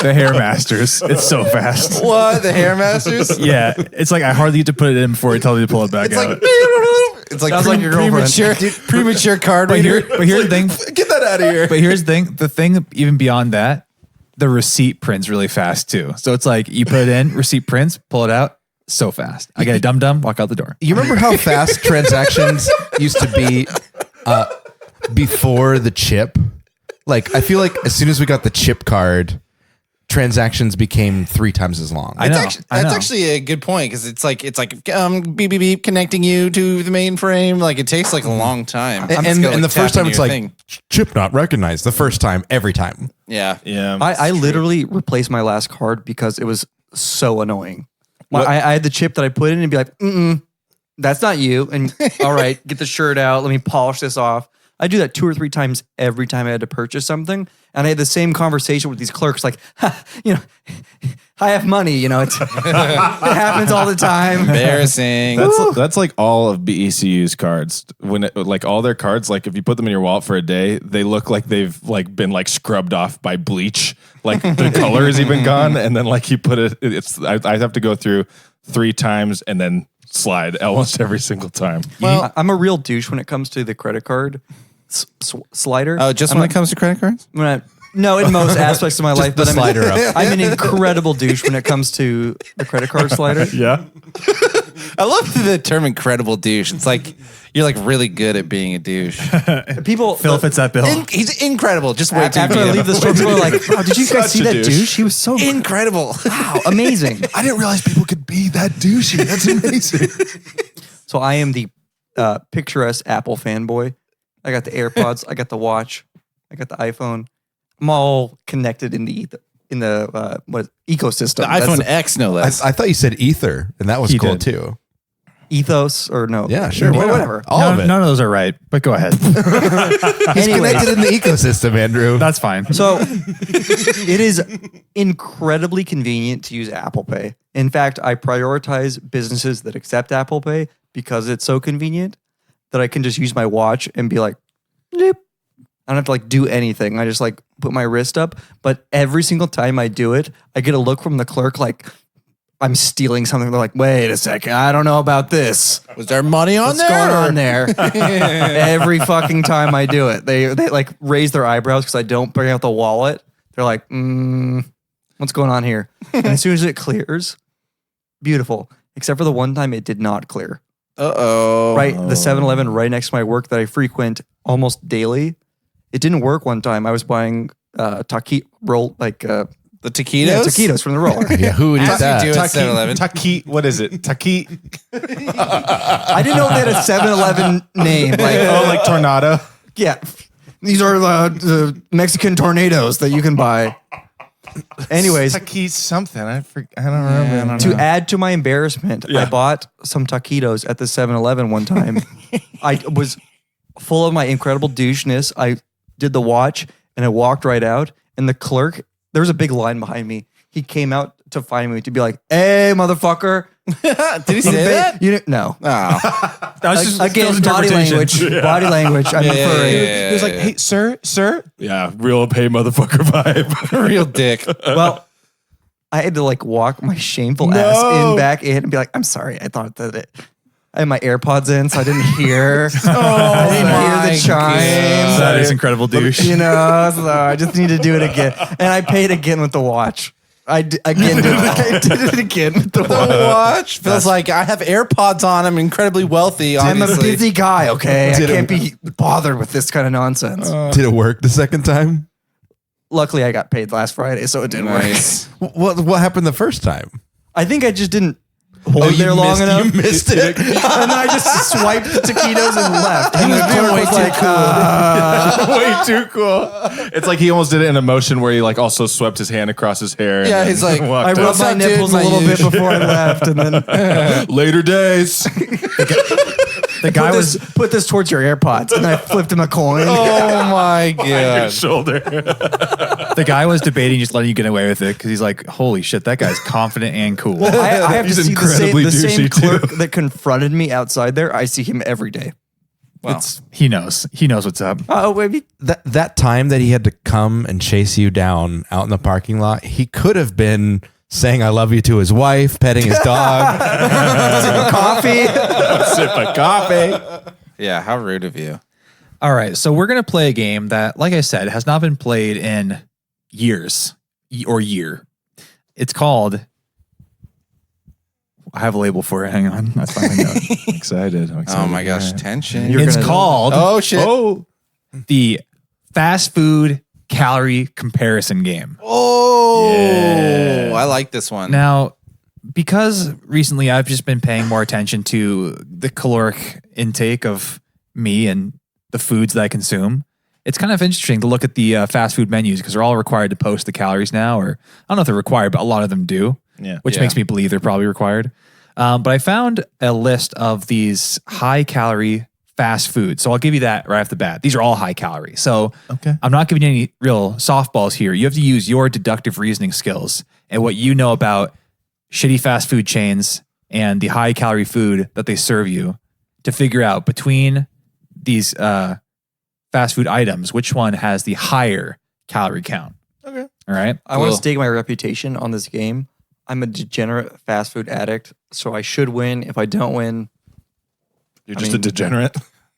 The Hair Masters. It's so fast. What? The Hair Masters? Yeah, it's like I hardly get to put it in before it tells me to pull it back It's out. like it's like, Sounds like your girlfriend. premature card but reader. here's the thing. Get that out of here. But here's the thing. The thing even beyond that, the receipt prints really fast too. So it's like you put it in, receipt prints, pull it out, so fast. I get a dum-dum, walk out the door. You remember how fast transactions used to be before the chip? Like, I feel like as soon as we got the chip card, transactions became 3 times as long. I know. That's actually a good point because it's like beep beep beep connecting you to the mainframe. Like it takes like a long time. And the first time it's like thing. chip not recognized. The first time, every time. Yeah. I literally replaced my last card because it was so annoying. I had the chip that I put in and be like, that's not you. And all right, get the shirt out. Let me polish this off. I do that 2 or 3 times every time I had to purchase something. And I had the same conversation with these clerks, like, I have money, it happens all the time. Embarrassing. That's like all of BECU's cards. Like all their cards, like if you put them in your wallet for a day, they look like they've like been like scrubbed off by bleach. Like the color is even gone, and then like you put it. I have to go through 3 times and then slide almost every single time. Well, I'm a real douche when it comes to the credit card slider. Oh, just when it comes to credit cards? No, in most aspects of my life, the but slider up. I'm an incredible douche when it comes to the credit card slider. Yeah. I love the term incredible douche. It's like you're like really good at being a douche. People, Phil fits that bill. He's incredible. Just wait till after I leave the store, people are like, "Wow, did you guys see Such a that douche. douche? He was so incredible. wow, amazing." I didn't realize people could be that douchey. That's amazing. So I am the picturesque Apple fanboy. I got the AirPods, I got the watch, I got the iPhone. I'm all connected in the ecosystem. The iPhone X, no less. I thought you said ether, and that was He cool did. too. ethos or no? Yeah, sure. Whatever. All of it. None of those are right, but go ahead. He's Anyway. connected in the ecosystem, Andrew. That's fine. So it is incredibly convenient to use Apple Pay. In fact, I prioritize businesses that accept Apple Pay because it's so convenient that I can just use my watch and be like, "Nope." I don't have to like do anything. I just like put my wrist up. But every single time I do it, I get a look from the clerk like I'm stealing something. They're like, "Wait a second, I don't know about this. Was there money on What's there? going on there?" Every fucking time I do it, they like raise their eyebrows because I don't bring out the wallet. They're like, "What's going on here?" And as soon as it clears, beautiful. Except for the one time it did not clear. Uh-oh. Right, the 7-Eleven right next to my work that I frequent almost daily. It didn't work one time. I was buying taquito roll The taquitos? yeah, taquitos from the roller. Yeah, who would eat As you that? do at 7-Eleven. Taki, what is it? Taki. I didn't know they had a 7-Eleven name. Like tornado. Yeah, these are the Mexican tornadoes that you can buy. Anyways, Taki something. I don't remember. to add to my embarrassment, I bought some taquitos at the 7-Eleven one time. I was full of my incredible doucheness. I did the watch and I walked right out. And the clerk, there was a big line behind me. He came out to find me to be like, "Hey, motherfucker." Did he say that? No. Oh. That was just Again, Phil's body interpretation. language. Body language. I'm referring. He was like, "Hey, sir." Yeah, real pay motherfucker vibe. Real dick. Well, I had to like walk my shameful No. ass back in and be like, "I'm sorry. I thought that I had my AirPods in, so I didn't hear. I didn't hear the chimes. That is incredible douche. So I just need to do it again." And I paid again with the watch. I did it again with the watch. Feels like I have AirPods on. I'm incredibly wealthy, I'm a obviously. busy guy, okay? I Did it- can't be bothered with this kind of nonsense. Did it work the second time? Luckily, I got paid last Friday, so it didn't work. Nice. What happened the first time? I think I just didn't hold you there long missed- enough. you missed it. And then I just swiped the taquitos and left. And the clerk was like, Way too cool. It's like he almost did it in a motion where he like also swept his hand across his hair. and Yeah, then he's like, walked I out. rubbed my up, dude? nipples My a little bit usual. before I left, and then Later days. The guy was put this towards your AirPods, and I flipped him a coin. Oh my Your god. shoulder. the guy was debating just letting you get away with it because he's like, holy shit, that guy's confident and cool. I have to He's see incredibly the same douchey, too. clerk that confronted me outside there. I see him every day. He knows what's up. Oh, maybe That time that he had to come and chase you down out in the parking lot, he could have been saying "I love you" to his wife, petting his dog. coffee. Sip of coffee. Yeah, how rude of you. All right, so we're gonna play a game that, like I said, has not been played in years or year. It's called. I have a label for it. Hang on, that's my note. I'm excited. Oh my gosh, tension. You're It's gonna- called Oh shit. the Fast Food Calorie Comparison Game. Oh, Yeah. I like this one. Now, because recently I've just been paying more attention to the caloric intake of me and the foods that I consume, it's kind of interesting to look at the fast food menus because they're all required to post the calories now, or I don't know if they're required, but a lot of them do, which Yeah. makes me believe they're probably required. But I found a list of these high calorie fast food. So I'll give you that right off the bat. These are all high calorie. So Okay. I'm not giving you any real softballs here. You have to use your deductive reasoning skills and what you know about shitty fast food chains and the high calorie food that they serve you to figure out between these fast food items, which one has the higher calorie count. Okay. All right. I want Cool. to stake my reputation on this game. I'm a degenerate fast food addict, so I should win. If I don't win, You're just a degenerate.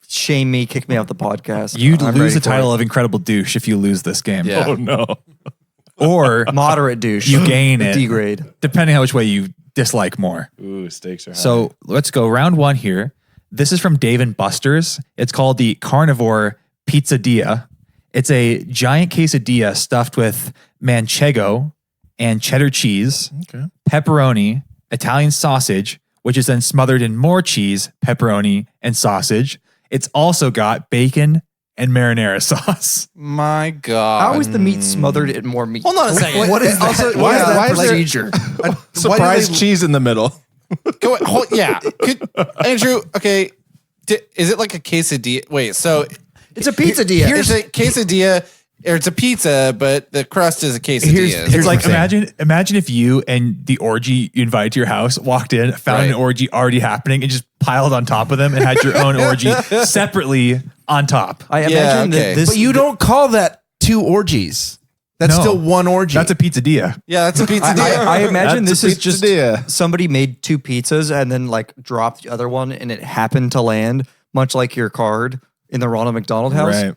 shame me, kick me off the podcast. You'd I'm lose ready the for title it. of Incredible Douche if you lose this game. Yeah. Oh no. Or Moderate douche. you gain it, Degrade. depending on which way you dislike more. Ooh, stakes are high. So let's go round one here. This is from Dave and Buster's. It's called the Carnivore Pizzadilla. It's a giant quesadilla stuffed with manchego and cheddar cheese, Okay. pepperoni, Italian sausage, which is then smothered in more cheese, pepperoni, and sausage. It's also got bacon and marinara sauce. My God. How is the meat smothered in more meat? Hold on a second. What is that? Also, What is why- that why is there- procedure? Surprise cheese in the middle. Go yeah. Andrew, okay. Is it like a quesadilla? Wait, so It's a pizza-dilla. Here's a quesadilla, or it's a pizza, but the crust is a quesadilla. It's like the thing. imagine if you and the orgy you invited to your house walked in, found an Right. orgy already happening, and just piled on top of them and had your own orgy separately on top. I Yeah, imagine okay. that this. But you don't call that 2 orgies. That's No. still one orgy. That's a pizzadilla. Yeah, that's a quesadilla. I imagine That's this a is just pizzadilla. somebody made 2 pizzas and then like dropped the other one and it happened to land, much like your card in the Ronald McDonald house, Right.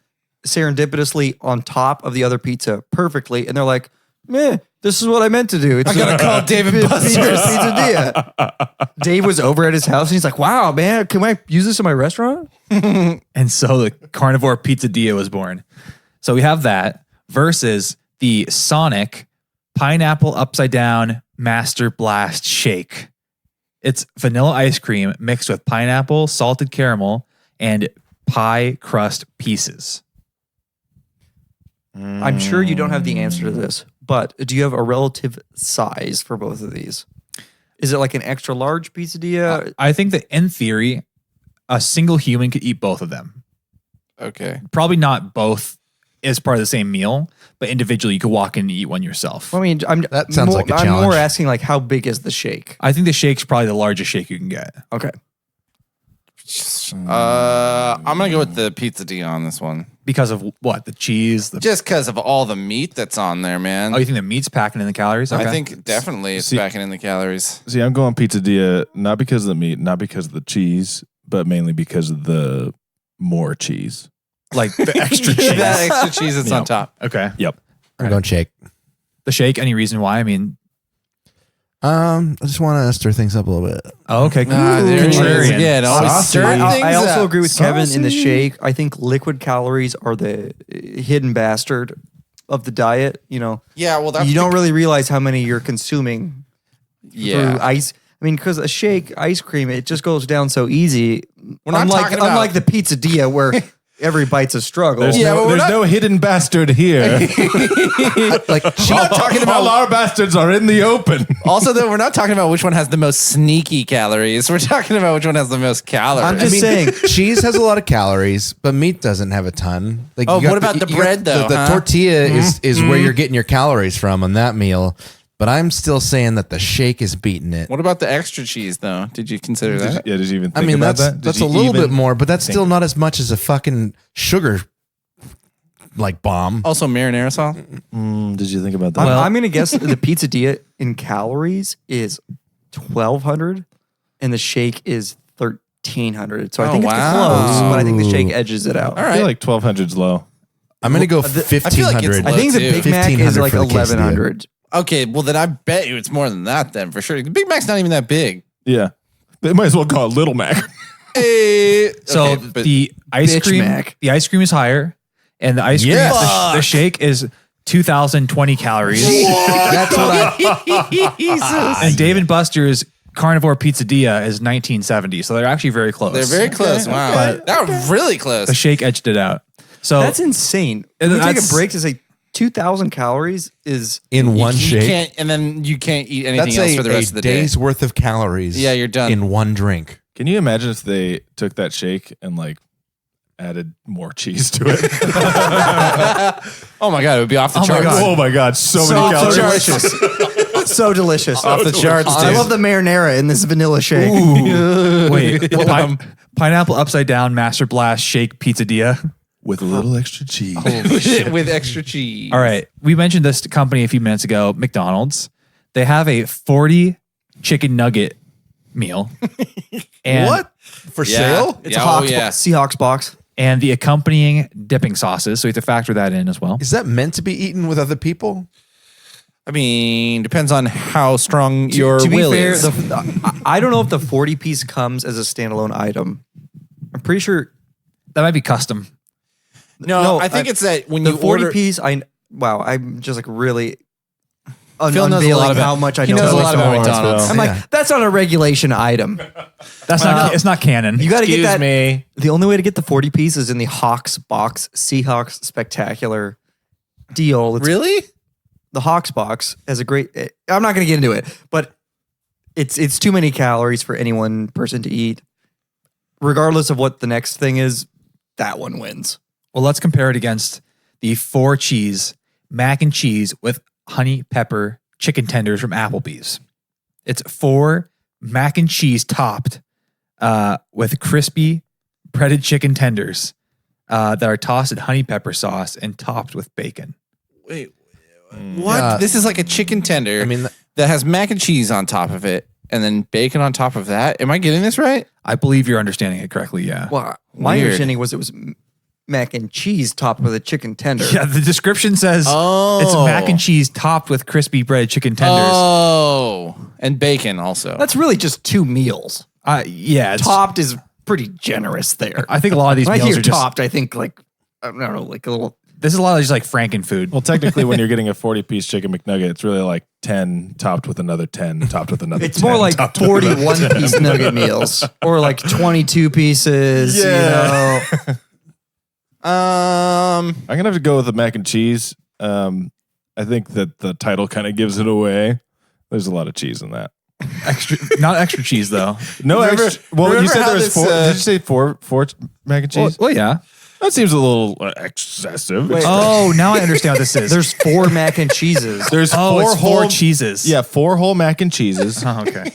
serendipitously on top of the other pizza perfectly. And they're like, meh, this is what I meant to do. It's I gotta call David Buster's. Pizzadilla. Dave was over at his house and he's like, wow, man, can I use this in my restaurant? And so the Carnivore Pizzadilla was born. So we have that versus the Sonic Pineapple Upside Down Master Blast Shake. It's vanilla ice cream mixed with pineapple, salted caramel, and pie crust pieces. I'm sure you don't have the answer to this, but do you have a relative size for both of these? Is it like an extra large pizzadilla? I think that in theory, a single human could eat both of them. Okay. Probably not both as part of the same meal, but individually you could walk in and eat one yourself. I mean, That sounds like a I'm more challenge. asking like how big is the shake? I think the shake's probably the largest shake you can get. Okay. I'm gonna go with the pizzadilla on this one, Because of what? The cheese? just because of all the meat that's on there, man. Oh, you think the meat's packing in the calories? Okay. I think definitely it's See- backing in the calories. See, I'm going pizzadilla not because of the meat, not because of the cheese, but mainly because of the more cheese. like the extra cheese. that extra cheese that's on Yep. top. Okay. Yep. I'm going shake. The shake, any reason why? I mean, I just want to stir things up a little bit. oh, okay. There it is Contrarian. again. Always Saucy. stirring I things also up. agree with Kevin in the Saucy. shake. I think liquid calories are the hidden bastard of the diet. You know, Yeah, well, that's you don't really realize how many you're consuming through Yeah, ice. I mean, because a shake, ice cream, it just goes down so easy. We're not talking about- unlike the pizzadilla where every bite's a struggle. There's, Yeah, well, we're there's not- no hidden bastard here. Like We're not talking All about. our bastards are in the open. Also, though, we're not talking about which one has the most sneaky calories. We're talking about which one has the most calories. I'm just saying. cheese has a lot of calories, but meat doesn't have a ton. Like Oh, you got what about the you got bread, though, The huh? tortilla is where you're getting your calories from on that meal. But I'm still saying that the shake is beating it. What about the extra cheese, though? Did you consider that? Did you even think I mean, about that's that? Did that's a you little even bit more, but that's think- still not as much as a fucking sugar like bomb. Also, marinara sauce. Did you think about that? I'm going to guess that the pizza in calories is 1,200 and the shake is 1,300. So I Oh, think it's wow. close, but I think the shake edges it out. All I right. feel like 1,200's low. I'm gonna go I feel like it's 1,500. low. I think the too. Big Mac is 1,500 like for the quesadilla. 1,100. Okay, well then I bet you it's more than that then for sure. The Big Mac's not even that big. Yeah. They might as well call it Little Mac. Hey, So okay, but the ice Bitch cream, Mac. the ice cream is higher, and the ice cream, Yes. the shake is 2,020 calories. That's what I. Jesus. And Dave and Buster's Carnivore Pizzadilla is 1970, so they're actually very close. They're very close. Wow, But- they're really close. The shake edged it out. So That's insane. And Can we take a that's- break to say 2,000 calories is In one you shake. can't, and then you can't eat anything That's else a, for the rest of the day's day. worth of calories. Yeah, you're done. in one drink. Can you imagine if they took that shake and like added more cheese to it. Oh my god, it would be off the Oh my charts. God. Oh my god, so many calories. delicious. So delicious. Off the charts, I dude. love the marinara in this vanilla shake. Wait, pineapple upside down Master Blast shake pizzadilla. With a little extra cheese. With extra cheese. All right, we mentioned this company a few minutes ago, McDonald's. They have a 40 chicken nugget meal. And, What? For sale? It's a Seahawks box. And the accompanying dipping sauces. So you have to factor that in as well. Is that meant to be eaten with other people? I mean, depends on how strong your To be will fair, is. I don't know if the 40 piece comes as a standalone item. I'm pretty sure That might be custom. no, I think it's that when the you 40 order. piece. I'm just like really Phil knows a lot unveiling about- how much I he know. knows a about lot about McDonald's. McDonald's. I'm like, that's not a regulation item. That's not. It's not canon. You got to get Excuse that. me. The only way to get the 40 piece is in the Hawks box, Seahawks spectacular deal. It's Really? the Hawks box has a great. I'm not going to get into it, but it's too many calories for any one person to eat. Regardless of what the next thing is, that one wins. Well, let's compare it against the 4 cheese mac and cheese with honey pepper chicken tenders from Applebee's. It's 4 mac and cheese topped with crispy breaded chicken tenders that are tossed in honey pepper sauce and topped with bacon. Wait, what? Yeah. This is like a chicken tender. I mean, that has mac and cheese on top of it, and then bacon on top of that. Am I getting this right? I believe you're understanding it correctly. Yeah. Well, my Weird. understanding was it was mac and cheese topped with a chicken tender. Yeah. The description says it's mac and cheese topped with crispy breaded chicken tenders. Oh, and bacon also. That's really just 2 meals. Yeah. It's, Topped is pretty generous there. I think a lot of these When I meals hear are just. topped, I think like I don't know, like a little. This is a lot of just like Franken food. Well, technically, when you're getting a 40-piece chicken McNugget, it's really like 10 topped with another 10 topped with another. It's 10, more like topped with another 41 10. piece nugget meals or like 22 pieces. Yeah. You know? I'm gonna have to go with the mac and cheese. I think that the title kind of gives it away. There's a lot of cheese in that. Not extra cheese though. No Remember- extra. Well, you remember said how there was this, 4. Did you say four mac and cheese? Well, yeah. That seems a little excessive. Wait. Oh, now I understand what this is. There's 4 mac and cheeses. There's oh, 4 it's whole 4 cheeses. Yeah, 4 whole mac and cheeses Oh, okay.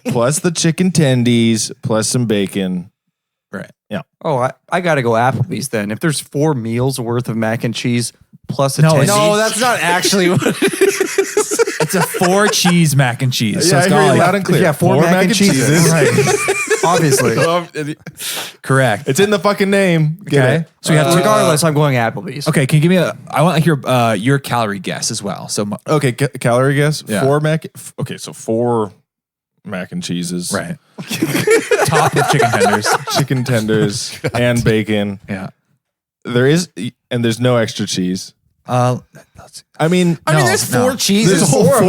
plus the chicken tendies plus some bacon. Right. Yeah. Oh, I got to go Applebee's then. If there's 4 meals worth of mac and cheese plus a No, 10 it's- no, that's not actually what it is. It's a 4 cheese mac and cheese. So Yeah, it's I hear got you like- loud and clear. Yeah, 4 mac and cheeses. Right. obviously. Correct. It's in the fucking name. Get Okay. it? So we have to. Regardless, I'm going Applebee's. Okay. Can you give me I want to hear your calorie guess as well. So Okay, calorie guess. Yeah. 4 mac. Okay, so 4 mac and cheeses. right. Top with chicken tenders. Chicken tenders and bacon. Yeah. There's no extra cheese. Let's- I mean, there's 4 cheeses. there's a whole 4.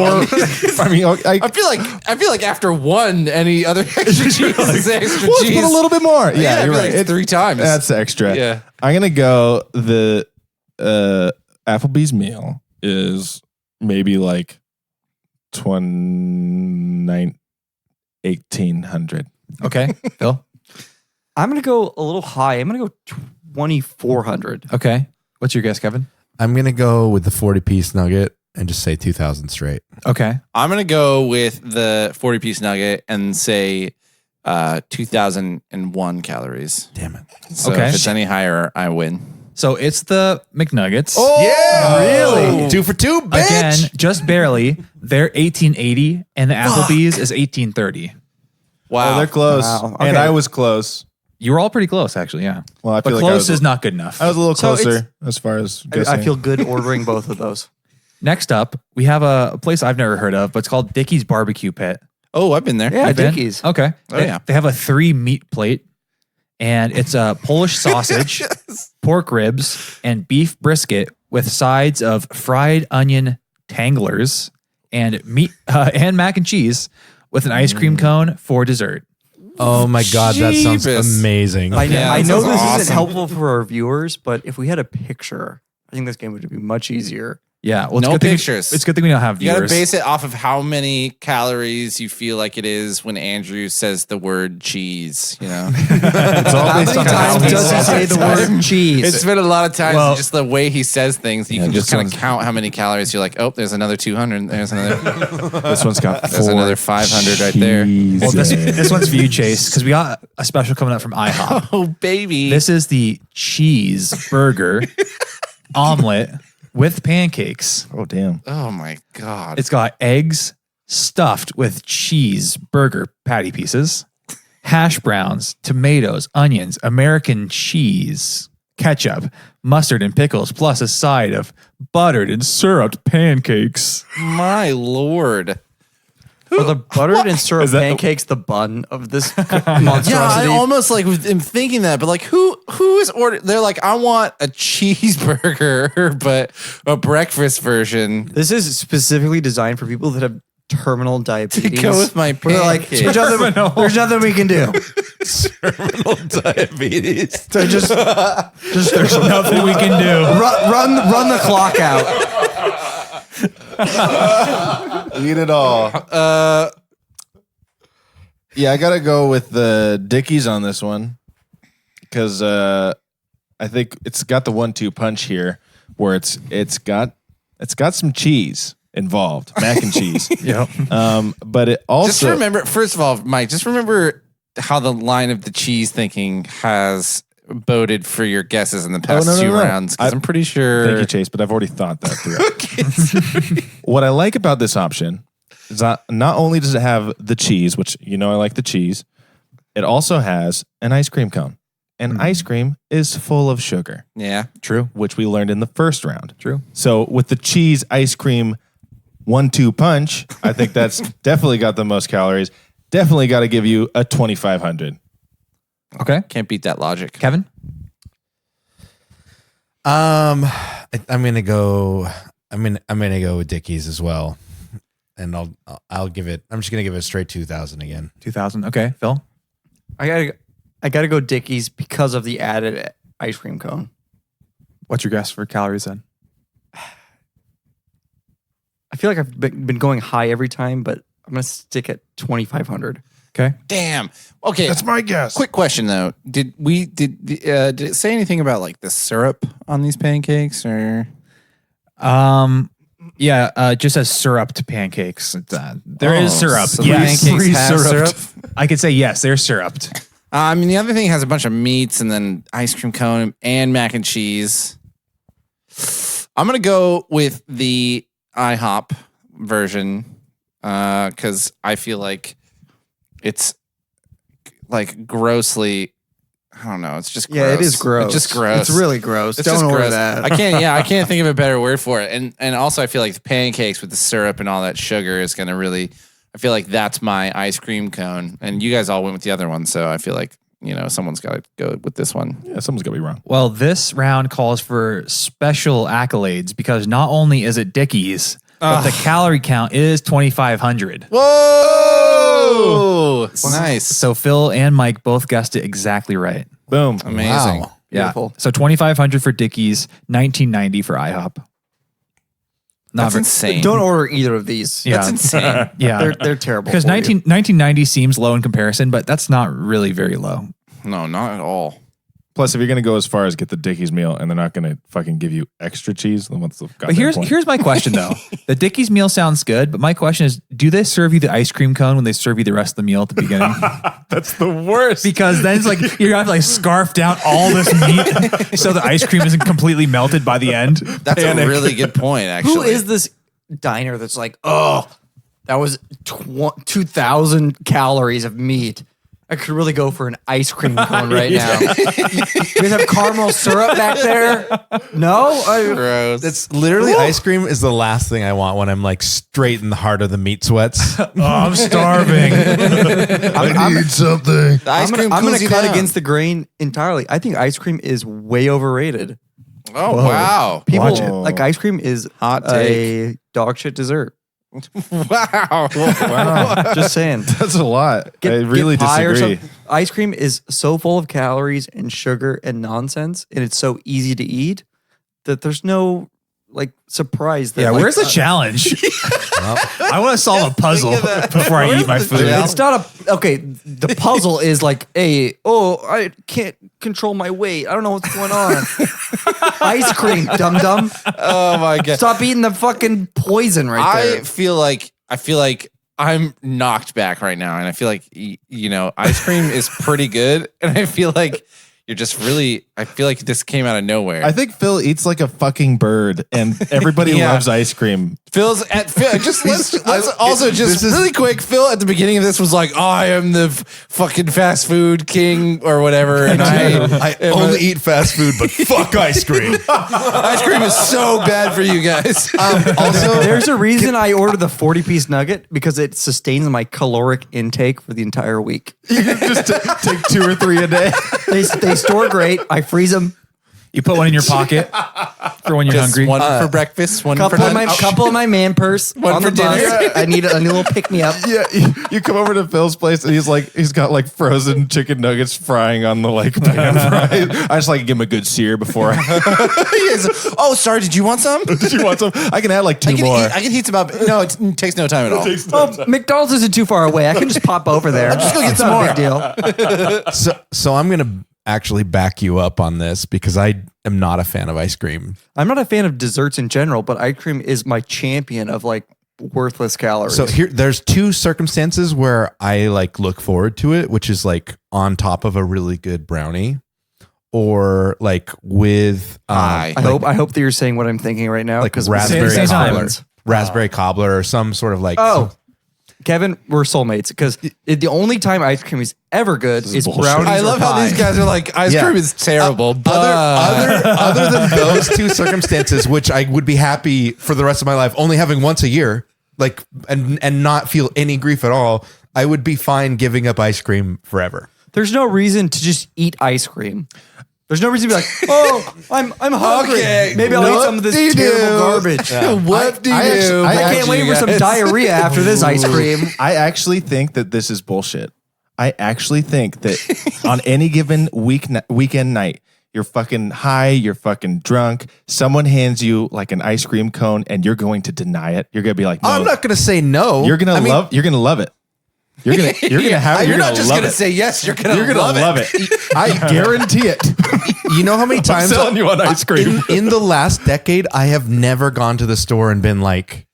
I mean, I feel like after one, any other extra cheese is extra let's cheese. put a little bit more. Yeah, Yeah, I you're feel right. like it's 3 times. That's extra. Yeah. I'm gonna go. The Applebee's meal is maybe like 1800. Okay. Phil. I'm going to go a little high. I'm going to go 2,400. Okay. What's your guess, Kevin? I'm going to go with the 40-piece nugget and just say 2,000 straight. Okay. I'm going to go with the 40-piece nugget and say 2,001 calories. Damn it. So Okay. if it's any higher, I win. So it's the McNuggets. Yeah, really? 2 for 2, bitch. Again, just barely. They're 1880 and the Applebee's is 1830. Wow. Oh, they're close. Wow. And Okay. I was close. You were all pretty close, actually. Yeah. Well, I But feel like close is not good enough. I was a little So it's- closer as far as guessing. I feel good ordering both of those. Next up, we have a place I've never heard of, but it's called Dickie's Barbecue Pit. Oh, I've been there. Yeah, You've been? Dickies. Okay. Oh, yeah. They have a 3 meat plate, and it's a Polish sausage, pork ribs, and beef brisket with sides of fried onion tanglers and meat and mac and cheese with an ice cream cone for dessert. Oh my God, that sounds Jeebus. amazing. I that know sounds this isn't awesome. helpful for our viewers, but if we had a picture, I think this game would be much easier. Yeah. Well, No good thing pictures. it's a good thing we don't have You got to viewers. base it off of how many calories you feel like it is when Andrew says the word cheese. You know, It's all based on how times he does he says say it. the word cheese? it's been a lot of times. Well- Just the way he says things, you Yeah, can just this kind of one's- count how many calories. You're like, oh, there's another 200. There's another. This one's got There's another 500 right there. Well, this one's for you, Chase, because we got a special coming up from IHOP. Oh, baby. This is the cheese burger omelet with pancakes. Oh, damn. Oh my God. It's got eggs stuffed with cheese burger patty pieces, hash browns, tomatoes, onions, American cheese, ketchup, mustard, and pickles, plus a side of buttered and syruped pancakes. My Lord. Are the buttered and syrup that the- pancakes the bun of this monstrosity? Yeah, I almost like am thinking that, but like who is ordering? They're like, I want a cheeseburger, but a breakfast version. This is specifically designed for people that have terminal diabetes. Go with my Where they're like, pancakes. there's nothing we can do. Terminal diabetes. So just There's nothing we can do. run the clock out. Eat it all. Yeah, I gotta go with the Dickies on this one because I think it's got the 1-2 punch here, where it's got some cheese involved, mac and cheese. Yep. But it also Just remember, first of all, Mike, just remember how the line of the cheese thinking has boded for your guesses in the past no, two no. rounds. Because I'm pretty sure. Thank you, Chase, but I've already thought that through. What I like about this option is not only does it have the cheese, which I like the cheese, it also has an ice cream cone. And ice cream is full of sugar. Yeah. True. Which we learned in the first round. True. So with the cheese ice cream 1-2 punch, I think that's definitely got the most calories. Definitely got to give you a 2,500. Okay. Can't beat that logic. Kevin? I'm gonna go. I'm gonna go with Dickies as well, and I'll give it. I'm just gonna give it a straight 2,000 again. 2,000. Okay. Phil? I gotta go Dickies because of the added ice cream cone. What's your guess for calories then? I feel like I've been going high every time, but I'm gonna stick at 2,500. Okay. Damn. Okay. That's my guess. Quick question though. Did it say anything about like the syrup on these pancakes or? Yeah, just as syrup to pancakes. There is syrup. So Yes. pancakes have Pre-syruped. syrup? I could say yes, they're syruped. I mean, the other thing has a bunch of meats and then ice cream cone and mac and cheese. I'm going to go with the IHOP version because I feel like it's like grossly, I don't know. It's just gross. Yeah, it is gross. It's just gross. It's really gross. It's Don't just order gross. that. I can't think of a better word for it. And also I feel like the pancakes with the syrup and all that sugar is going to really, I feel like that's my ice cream cone. And you guys all went with the other one. So I feel like, someone's got to go with this one. Yeah, someone's going to be wrong. Well, this round calls for special accolades because not only is it Dickies, but the calorie count is 2,500. Whoa! Nice. So Phil and Mike both guessed it exactly right. Boom. Amazing. Wow. Yeah. Beautiful. So 2,500 for Dickies, 1990 for IHOP. Not That's very- insane. Don't order either of these. Yeah. That's insane. Yeah. They're terrible. Because for you. 1990 seems low in comparison, but that's not really very low. No, not at all. Plus, if you're going to go as far as get the Dickies meal and they're not going to fucking give you extra cheese, then what's the But goddamn point? here's my question though. The Dickies meal sounds good, but my question is, do they serve you the ice cream cone when they serve you the rest of the meal at the beginning? That's the worst. Because then it's like you're gonna have to like scarf down all this meat so the ice cream isn't completely melted by the end. That's a really good point, actually. Who is this diner that's like, oh, that was 2,000 calories of meat. I could really go for an ice cream cone right now. You guys have caramel syrup back there? No? Gross. It's literally ice cream is the last thing I want when I'm like straight in the heart of the meat sweats. Oh, I'm starving. I need something. The ice cream I'm cools going to you cut down. against the grain entirely. I think ice cream is way overrated. Oh, wow. People Watch it. like ice cream is Hot a dog shit dessert. Wow. Wow. Just saying. That's a lot. I really pie or disagree. something. Ice cream is so full of calories and sugar and nonsense, and it's so easy to eat that there's no like surprised that Yeah, like, where's the challenge? I want to solve a puzzle before I eat my food. It's not okay. The puzzle is like, I can't control my weight. I don't know what's going on. Ice cream, dum dum. Oh my god! Stop eating the fucking poison right there. I feel like I'm knocked back right now, and I feel like ice cream is pretty good, and I feel like you're just really. I feel like this came out of nowhere. I think Phil eats like a fucking bird, and everybody Yeah. loves ice cream. Phil's at Phil. Just let's also just really quick. Phil at the beginning of this was like, "I am the fucking fast food king" or whatever, and I only eat fast food, but fuck ice cream. ice cream is so bad for you guys. Also, there's a reason I order the 40-piece nugget because it sustains my caloric intake for the entire week. You can just take 2 or 3 a day. They store great. I freeze them. You put one in your pocket for when you're Just hungry. one for breakfast, one for Couple in my man purse. One on for the bus. dinner. I need a little pick me up. Yeah, you come over to Phil's place and he's got like frozen chicken nuggets frying on the like pan fries. I just like to give him a good sear before. Oh, sorry. Did you want some? Did you want some? I can add like 2 more. I can heat some up. No, it takes no time at all. Well, McDonald's isn't too far away. I can just pop over there. just go get It's some not a more. big deal. So I'm gonna actually back you up on this because I am not a fan of ice cream. I'm not a fan of desserts in general, but ice cream is my champion of like worthless calories. So there's 2 circumstances where I like look forward to it, which is like on top of a really good brownie, or like with Pie. I hope that you're saying what I'm thinking right now. like because raspberry same time. cobbler, raspberry cobbler, or some sort of like. Kevin, we're soulmates because the only time ice cream is ever good is bullshit. brownies. I love or how pie. these guys are like, ice Yeah. cream is terrible. But Other than those 2 circumstances, which I would be happy for the rest of my life only having once a year, like and not feel any grief at all, I would be fine giving up ice cream forever. There's no reason to just eat ice cream. There's no reason to be like, oh, I'm hungry. Okay, Maybe I'll eat some of this what do you terrible do? garbage. what do you I do? actually- I can't wait for some diarrhea after this ice cream. I actually think that this is bullshit. I actually think that on any given weekend night, you're fucking high, you're fucking drunk. Someone hands you like an ice cream cone, and you're going to deny it. You're gonna be like, no. I'm not gonna say no. You're gonna love. You're gonna love it. You're gonna have. You're You're not gonna just love gonna it. say yes. You're gonna love it. I guarantee it. You know how many times selling you on ice cream. in the last decade I have never gone to the store and been like,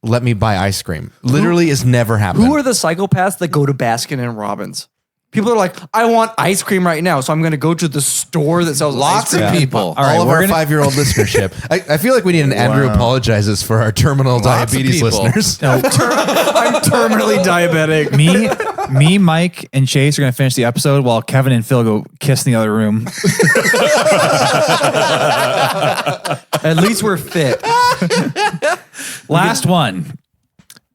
let me buy ice cream. Literally has never happened. Who are the psychopaths that go to Baskin and Robbins? People are like, I want ice cream right now, so I'm going to go to the store that sells Lots ice cream. of people. All right, all of we're our gonna- 5-year-old listenership. I feel like we need an Andrew apologizes for our terminal Lots of diabetes people. listeners. I'm terminally diabetic. Me, Mike, and Chase are going to finish the episode while Kevin and Phil go kiss in the other room. At least we're fit. Last one.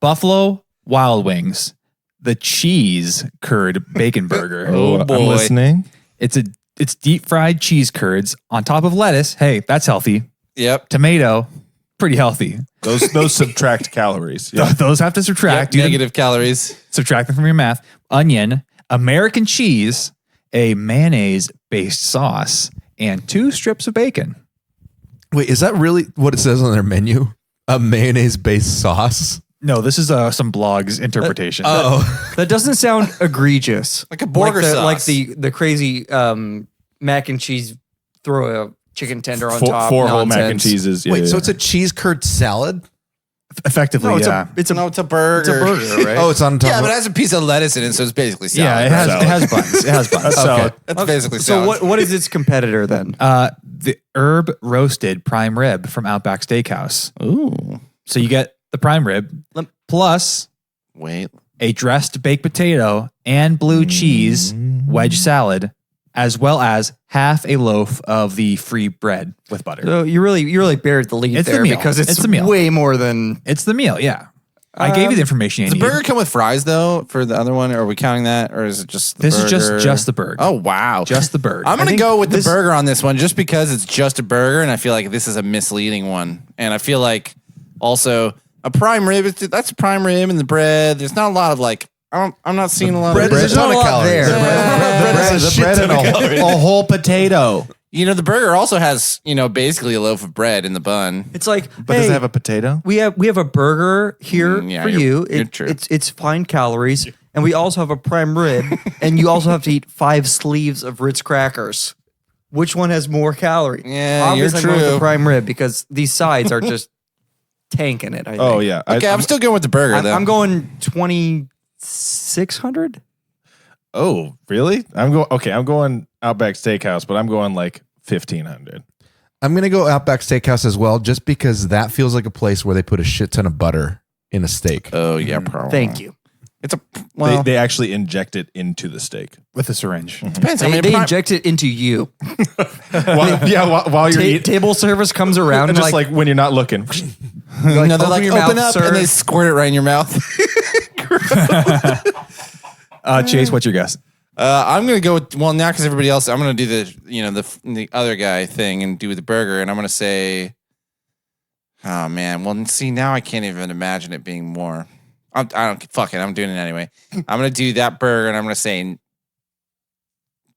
Buffalo Wild Wings. The cheese curd bacon burger. Oh, boy. I'm listening. It's deep fried cheese curds on top of lettuce. Hey, that's healthy. Yep. Tomato, pretty healthy. Those subtract calories. Yeah. Those have to subtract. Negative calories. Subtract them from your math. Onion, American cheese, a mayonnaise-based sauce, and 2 strips of bacon. Wait, is that really what it says on their menu? A mayonnaise-based sauce? No, this is some blog's interpretation. That doesn't sound egregious. Like a burger like sauce. the crazy mac and cheese, throw a chicken tender on top. Four whole mac and nonsense. cheeses. Yeah, Wait, yeah. so it's a cheese curd salad? Effectively, No, it's yeah. it's a It's a burger. burger, right? Oh, it's on top Yeah, of but it has a piece of lettuce in it, so it's basically Yeah, salad. it has buns. It has buns. salad. That's basically So salad. what is its competitor then? The herb roasted prime rib from Outback Steakhouse. Ooh. So you get the prime rib plus Wait. a dressed baked potato and blue cheese wedge salad, as well as half a loaf of the free bread with butter. So you really buried the lead It's the there meal. because it's It's the meal. way more than It's the meal, yeah. I gave you the information you Does the need. burger come with fries though for the other one? Or are we counting that, or is it just the This burger? is just the burger. Oh wow, Just the burger. I'm gonna think go with the this- burger on this one just because it's just a burger, and I feel like this is a misleading one, and I feel like also a prime rib. That's a prime rib and the bread. There's not a lot of like. I'm not seeing a lot bread of is a ton of calories. there. The bread is a the shit bread ton and of calories. a whole potato. You know, the burger also has, you know, basically a loaf of bread in the bun. It's like, But does it have a potato? we have a burger here Yeah, for you're- you. you're true. It's fine calories, and we also have a prime rib, and you also have to eat 5 sleeves of Ritz crackers. Which one has more calories? Yeah, Obviously, you're I'm going with true. the prime rib because these sides are just tanking it. I think. Oh yeah. Okay, I'm still going with the burger, though. I'm going 2,600. Oh really? I'm going Outback Steakhouse, but I'm going like 1,500. I'm gonna go Outback Steakhouse as well, just because that feels like a place where they put a shit ton of butter in a steak. Oh, yeah, probably. Thank you. It's a, well, They actually inject it into the steak. with a syringe. depends. I They, mean, they inject it into you. While you're eating, Table service comes around and just like when you're not looking. you're no, they're like, your open mouth, up, sir." and they squirt it right in your mouth. Chase, what's your guess? I'm gonna go with now because everybody else. I'm gonna do the other guy thing and do the burger, and I'm gonna say, oh man, well see now I can't even imagine it being more. I don't fuck it. I'm doing it anyway. I'm gonna do that burger, and I'm gonna say,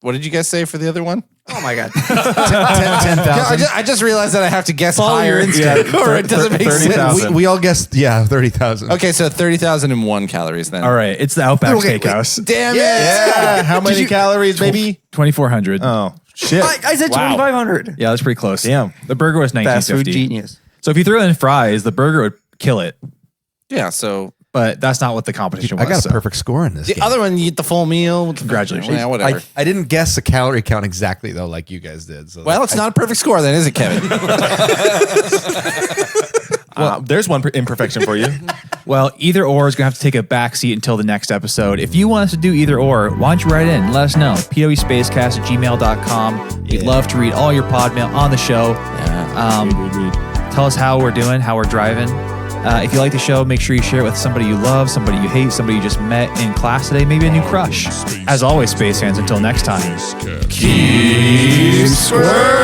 what did you guys say for the other one? Oh my god. 10,000. I just realized that I have to guess Follow higher, your instinct. or it doesn't make 30,000. sense. We all guessed, 30,000. Okay, so 30,001 calories then. All right, it's the Outback Okay, Steakhouse. Damn it! Yeah. How many calories, baby? 2,400. Oh shit. I said 2,500. Yeah, that's pretty close. Damn. The burger was Fast food 1950. genius. So if you threw in fries, the burger would kill it. Yeah, so But that's not what the competition I was. got a so. perfect score in this the game. other one, you eat the full meal. Congratulations. Yeah, whatever. I didn't guess the calorie count exactly though, like you guys did. So Well, it's not a perfect score then, is it, Kevin? There's one imperfection for you. Well, either or is going to have to take a back seat until the next episode. If you want us to do either or, why don't you write in? Let us know. PWSpacecast@gmail.com. We'd love to read all your pod mail on the show. Tell us how we're doing, how we're driving. If you like the show, make sure you share it with somebody you love, somebody you hate, somebody you just met in class today, maybe a new crush. As always, Space fans, until next time. Keep squirting.